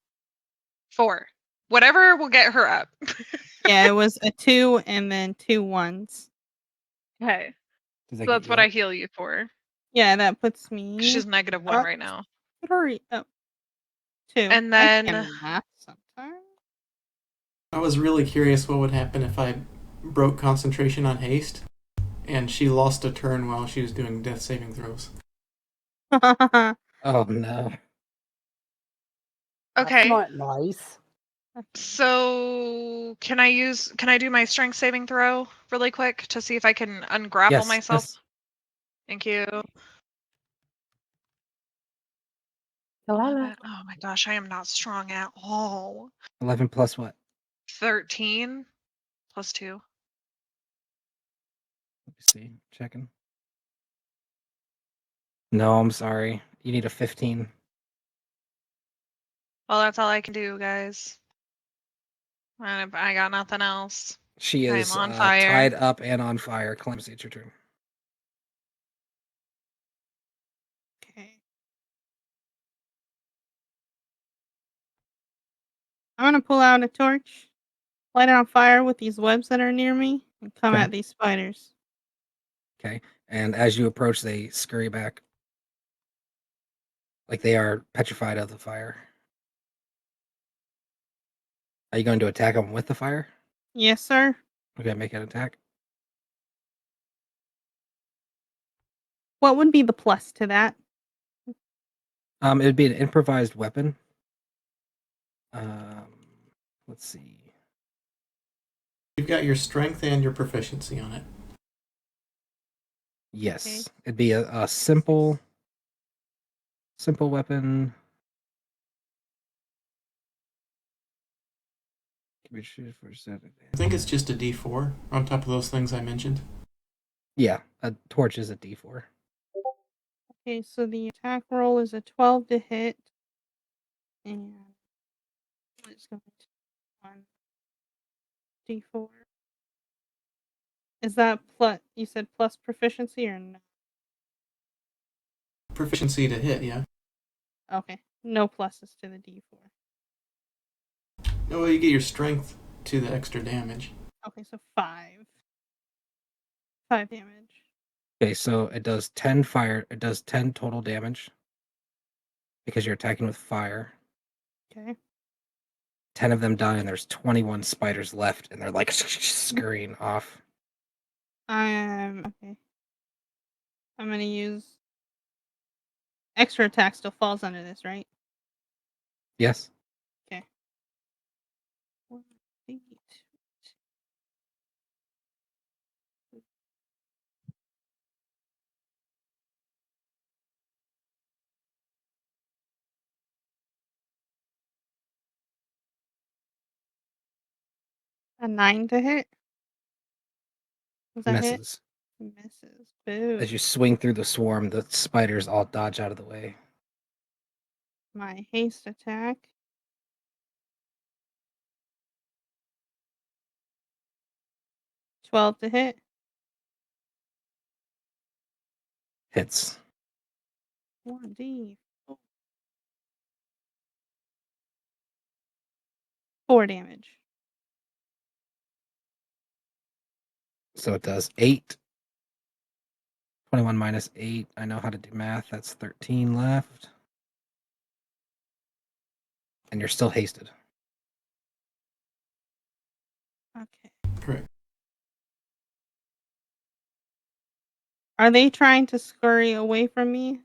4. Whatever will get her up. Yeah, it was a 2 and then 2 1s. Okay. Does So that that's get what you I up? heal you for. Yeah, that puts me She's -1 right now. 3. Oh. 2. And I then can math sometimes. I was really curious what would happen if I broke concentration on haste, and she lost a turn while she was doing death saving throws. Oh no. okay. That's not nice. So can I do my strength saving throw really quick to see if I can ungrapple Yes. myself? Yes. Thank you. Delilah. Oh my gosh, I am not strong at all. 11 plus what? 13 plus 2. Let me see. Checking. No, I'm sorry. You need a 15. Well, that's all I can do, guys. I got nothing else. She I am is on fire. tied up and on fire. Calamity, it's your turn. Okay. I'm gonna pull out a torch, light it on fire with these webs that are near me, and come Okay. at these spiders. Okay. And as you approach, they scurry back. Like they are petrified of the fire. Are you going to attack them with the fire? Yes, sir. Okay, make an attack. What would be the plus to that? It would be an improvised weapon. Let's see. You've got your strength and your proficiency on it. Yes, Okay. it'd be a simple weapon. Can we shoot for a second? I think it's just a D4 on top of those things I mentioned. Yeah, a torch is a D4. Okay, so the attack roll is a 12 to hit, and it's going to 1d4. Is that plus? You said plus proficiency or no? Proficiency to hit, yeah. Okay, no pluses to the d4. No, well, you get your strength to the extra damage. Okay, so 5. 5 damage. Okay, so it does 10 fire. It does 10 total damage because you're attacking with fire. Okay. 10 of them die, and there's 21 spiders left, and they're like scurrying off. Okay. I'm gonna use extra attack. Still falls under this, right? Yes. Okay. 1, 8. A 9 to hit. Was that hit? Misses. Misses. Boo. As you swing through the swarm, the spiders all dodge out of the way. My haste attack. $12 to hit. Hits. 1d. 4 damage. So it does 8. 21 minus 8. I know how to do math. That's 13 left. And you're still hasted. Okay. Correct. Are they trying to scurry away from me?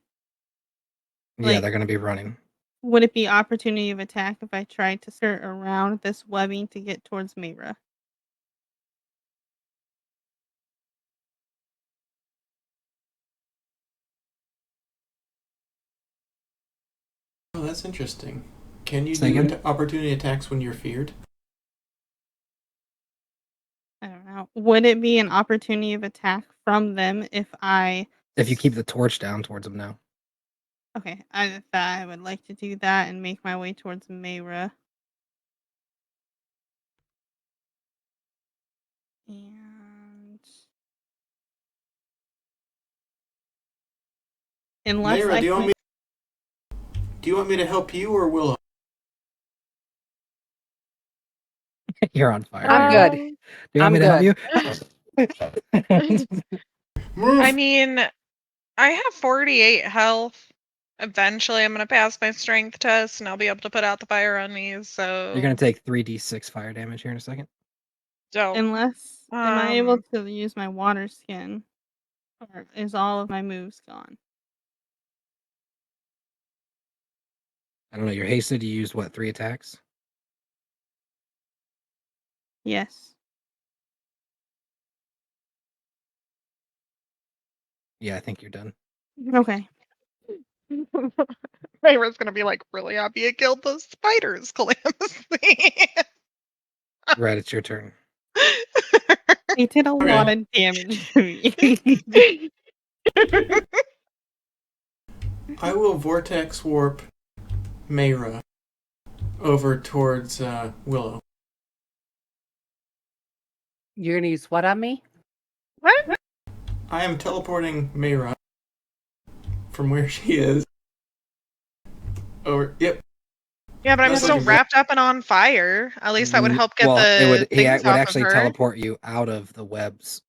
Yeah, Like- they're going to be running. Would it be opportunity of attack if I tried to skirt around this webbing to get towards Mayra? Oh, that's interesting. Can you Say do again? opportunity attacks when you're feared? I don't know. Would it be an opportunity of attack from them if I... If you keep the torch down towards them now. Okay, I would like to do that and make my way towards Mayra. And... Unless Mayra, I do you want can... me? Do you want me to help you or Willow? You're on fire. I'm Mayra. good. Do you want me to help you? Move. I mean, I have 48 health. Eventually, I'm going to pass my strength test and I'll be able to put out the fire on these. So You're going to take 3d6 fire damage here in a second. dope. Unless... am I able Um, to use my water skin? Or is all of my moves gone? I don't know. You're hasted. You used what? 3 attacks? Yes. Yeah, I think you're done. Okay. Mayra's going to be like, really happy it killed those spiders, Calamity. Red, it's your turn. They did a lot Okay. of damage to me. I will vortex warp Mayra over towards Willow. You're gonna use what on me? What? I am teleporting Mayra from where she is over. Yep. Yeah, but I'm That's still looking good. wrapped up and on fire. At least that would help get it would, the he things would off actually of her. teleport you out of the webs.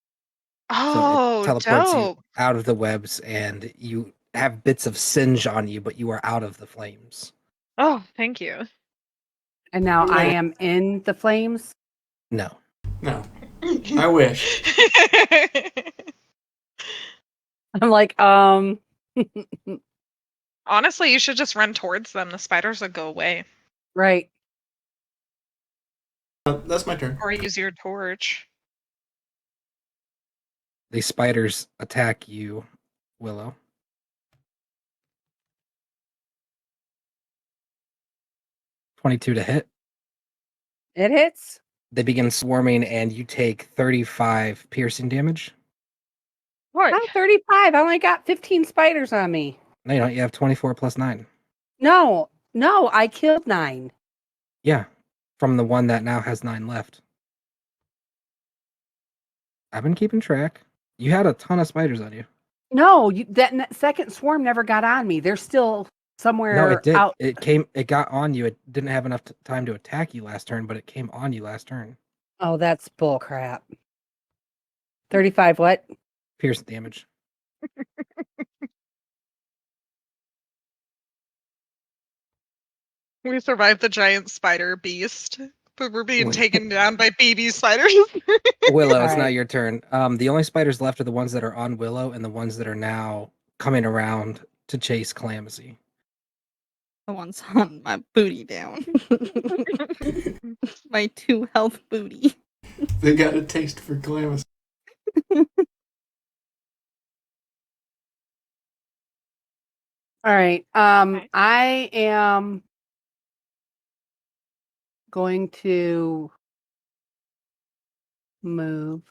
So Oh, it teleports dope. you out of the webs, and you have bits of singe on you, but you are out of the flames. Oh, thank you. And now I Yeah. am in the flames. No. No. I wish. I'm like, Honestly, you should just run towards them. The spiders would go away. right. That's my turn. Or use your torch. The spiders attack you, Willow. .22 to hit. It hits. They begin swarming, and you take 35 piercing damage. What? I'm 35. I only got 15 spiders on me. No, you don't. You have 24 plus 9. No, I killed 9. Yeah, from the one that now has 9 left. I've been keeping track. You had a ton of spiders on you. No, that second swarm never got on me. They're still somewhere No, it did. out. It got on you. It didn't have enough time to attack you last turn, but it came on you last turn. Oh, that's bull crap. 35 what? Piercing damage. We survived the giant spider beast, but we're being Wait. taken down by baby spiders. Willow, it's All now right. your turn. The only spiders left are the ones that are on Willow and the ones that are now coming around to chase Calamity. The ones hunting my booty down. My 2 health booty. They got a taste for Calamity. All right. I am going to move.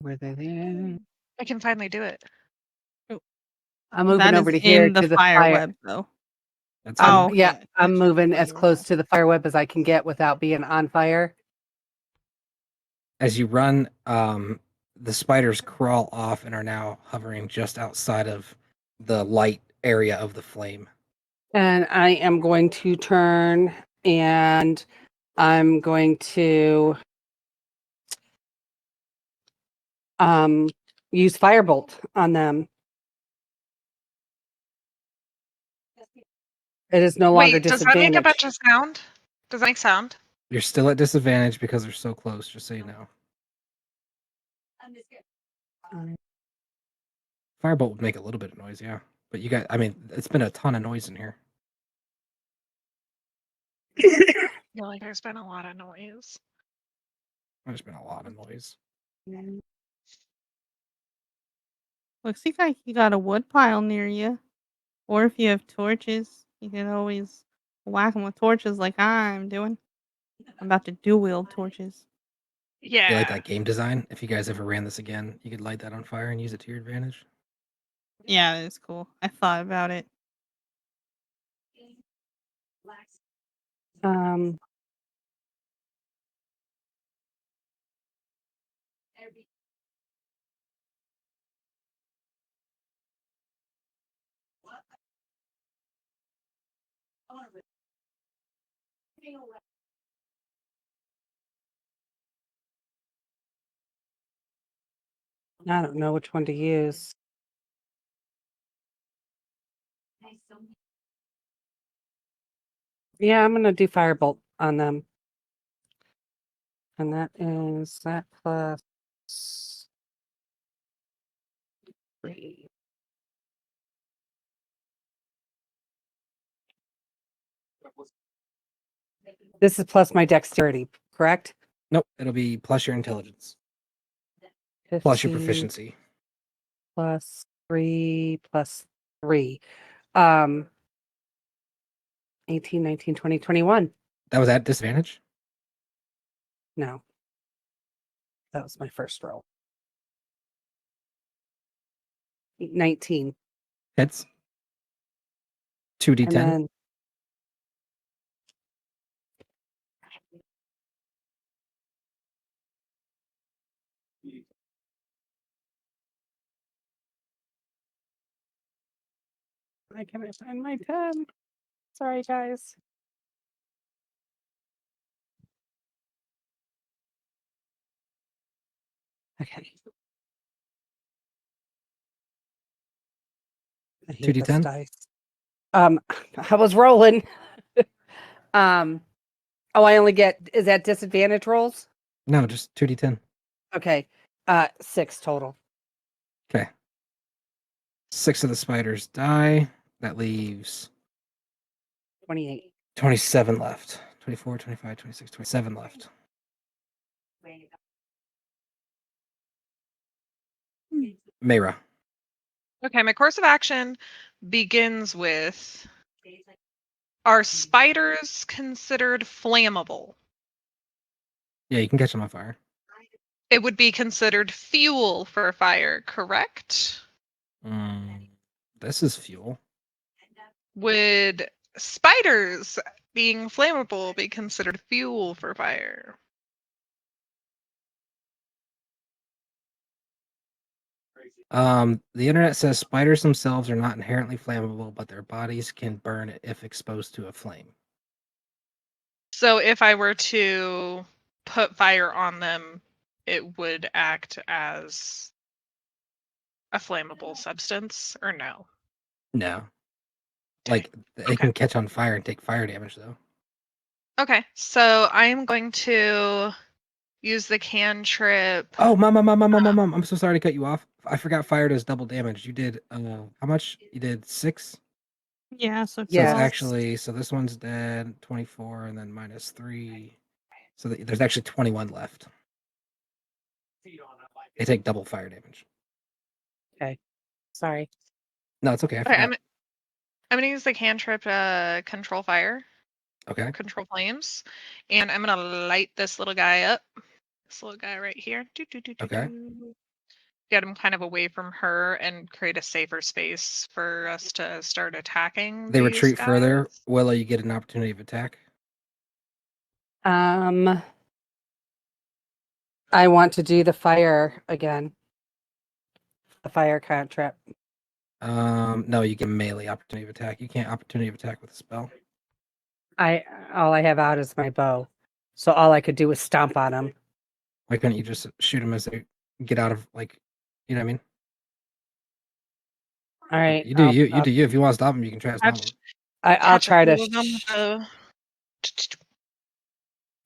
Were they there? I can finally do it. I'm moving That over is to here in the to the fire fire. web, though. That's Oh, fine. Yeah, okay. I'm Gotcha. moving Thought as you were close off. to the fire web as I can get without being on fire. As you run, the spiders crawl off and are now hovering just outside of the light area of the flame. And I am going to turn and I'm going to use Firebolt on them. It is no longer Wait, does that make a disadvantage. bunch of sound? Does that make sound? You're still at disadvantage because they're so close, just so you know. Firebolt would make a little bit of noise, yeah. But you got, I mean, it's been a ton of noise in here. Yeah, like there's been a lot of noise. There's been a lot of noise. Looks like you got a wood pile near you. Or if you have torches, you can always whack them with torches like I'm doing. I'm about to dual wield torches. Yeah. You like that game design? If you guys ever ran this again, you could light that on fire and use it to your advantage. Yeah, that is cool. I thought about it. Um, I don't know which one to use. Yeah, I'm gonna do Firebolt on them. And that is that plus 3. This is plus my dexterity, correct? Nope, it'll be plus your intelligence, plus your 15 proficiency. plus 3 plus 3. Um 18, 19, 20, 21. That was at disadvantage? No. That was my first roll. 19. Hits. 2d10. And then I can't find my pen. Sorry, guys. Okay. I hate this 2d10? dice. I was rolling. I only get, is that disadvantage rolls? No, just 2d10. Okay. 6 total. Okay. 6 of the spiders die. That leaves 28. 27 left. 24, 25, 26, 27 left. Mayra. Okay, my course of action begins with, are spiders considered flammable? Yeah, you can catch them on fire. It would be considered fuel for a fire, correct? This is fuel. Would spiders being flammable be considered fuel for fire? The internet says spiders themselves are not inherently flammable, but their bodies can burn if exposed to a flame. So if I were to put fire on them, it would act as a flammable substance, or no? No. Dang. Like, they Okay. can catch on fire and take fire damage, though. Okay, so I'm going to use the cantrip. Oh, mom, I'm so sorry to cut you off. I forgot fire does double damage. You did, how much? You did 6? Yeah, so So Yes. it's actually, so this one's dead, 24, and then minus 3. So there's actually 21 left. They take double fire damage. Sorry. No, it's okay. I Okay, forgot. I'm gonna use the cantrip control fire, Okay. control flames, and I'm gonna light this little guy up. This little guy right here. Okay. Get him kind of away from her and create a safer space for us to start attacking They these retreat guys. further. Willow, you get an opportunity of attack. I want to do the fire again. The fire cantrip. No, you get melee opportunity of attack. You can't opportunity of attack with a spell. All I have out is my bow, so all I could do was stomp on him. Why couldn't you just shoot them as they get out of like, you know what I mean? All right, You do you. You do you. If you want to stop them, you can try to stop them. I'll Catch a try to. few of 'em with a-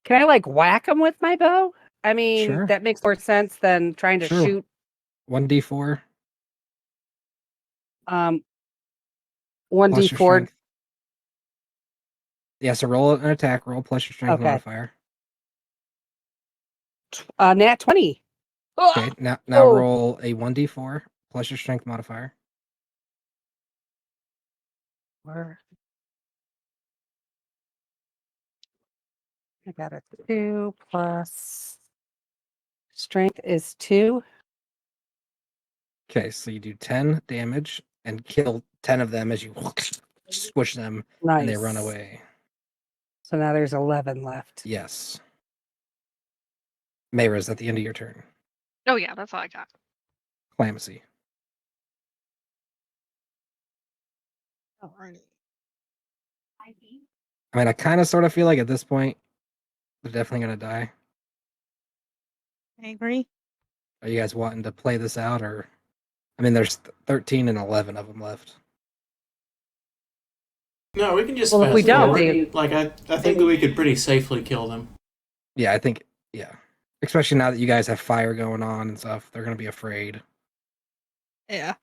Can I like whack him with my bow? I mean, Sure. that makes more sense than trying to Sure. shoot. 1d4 One plus your d4. strength. Yeah, so roll an attack roll plus your strength Okay. modifier. Nat 20. Okay, now Oh. roll a 1d4 plus your strength modifier. I got a 2 plus strength is 2. Okay, so you do 10 damage and kill 10 of them as you squish them Nice. and they run away. So now there's 11 left. Yes. Mayra, is at the end of your turn. Oh yeah, that's all I got. Clamsy. Alrighty. I mean, I kind of sort of feel like at this point, they're definitely going to die. I agree. Are you guys wanting to play this out or? I mean, there's 13 and 11 of them left. No, we can just Well, if fast we don't, forward. they- Like I think that we could pretty safely kill them. Yeah, I think, yeah. Especially now that you guys have fire going on and stuff, they're going to be afraid. Yeah.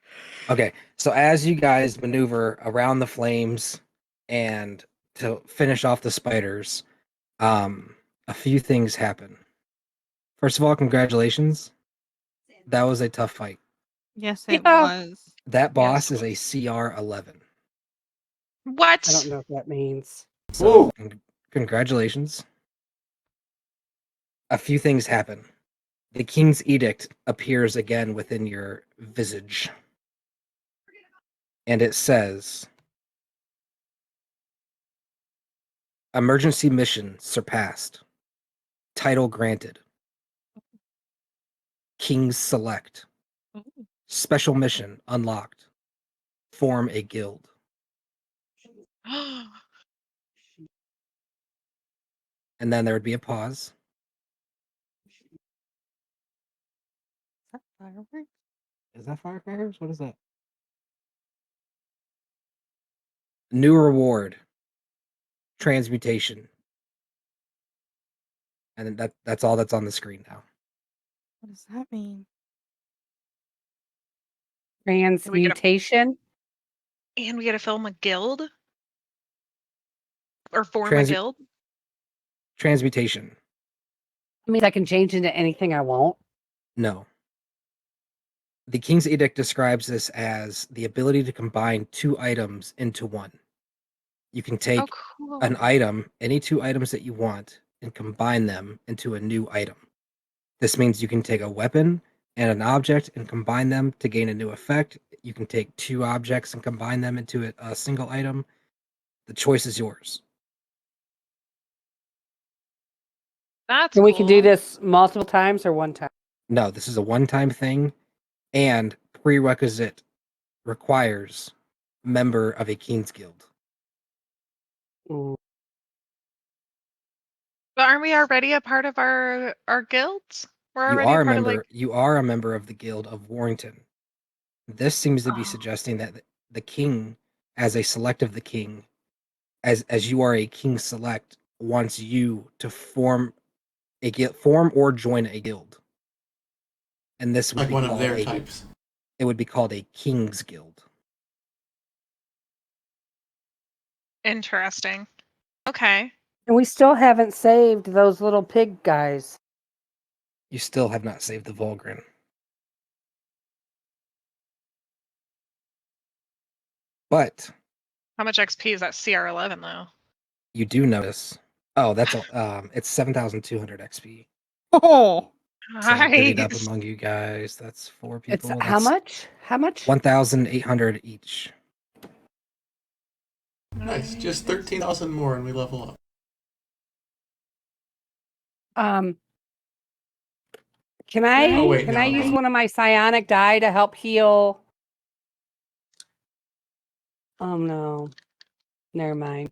Okay, so as you guys maneuver around the flames and to finish off the spiders, a few things happen. First of all, congratulations. That was a tough fight. Yes, it Yeah. was. That boss Yes, is a CR 11. What? I don't know what that means. So, congratulations. A few things happen. The King's Edict appears again within your visage. And it says, emergency mission surpassed. Title granted. Kings select. Ooh. Special mission unlocked. Form a guild. And then there would be a pause. Is that fireworks? Is that firecrackers? What is that? New reward. Transmutation. And then that's all that's on the screen now. What does that mean? Transmutation. And we gotta film a guild? Or form a Trans- guild? Transmutation. It means I can change into anything I want. No. The King's Edict describes this as the ability to combine two items into one. You can take Oh, cool. an item, any two items that you want, and combine them into a new item. This means you can take a weapon and an object and combine them to gain a new effect. You can take two objects and combine them into a single item. The choice is yours. That's And we cool. can do this multiple times or one time. No, this is a one-time thing, and prerequisite requires member of a King's Guild. Mm. But aren't we already a part of our guilds? We're You already are a a part member. of You are a member of the Guild of Warrington. This seems to be Oh. suggesting that the king, as a select of the king, as you are a king select, wants you to form a guild, form or join a guild, and this would Like be one of called their a, types. It would be called a King's Guild. Interesting. Okay. And we still haven't saved those little pig guys. You still have not saved the Volgren. But How much XP is that CR11 though? you do notice. Oh, that's it's 7,200 XP. Oh, So divvied up Nice. among you guys. That's four It's people. how much? How much? 1,800 each. Nice. Just 13,000 more and we level up. Can I Oh, wait, can no, I no. use one of my psionic dye to help heal Oh no. Never mind.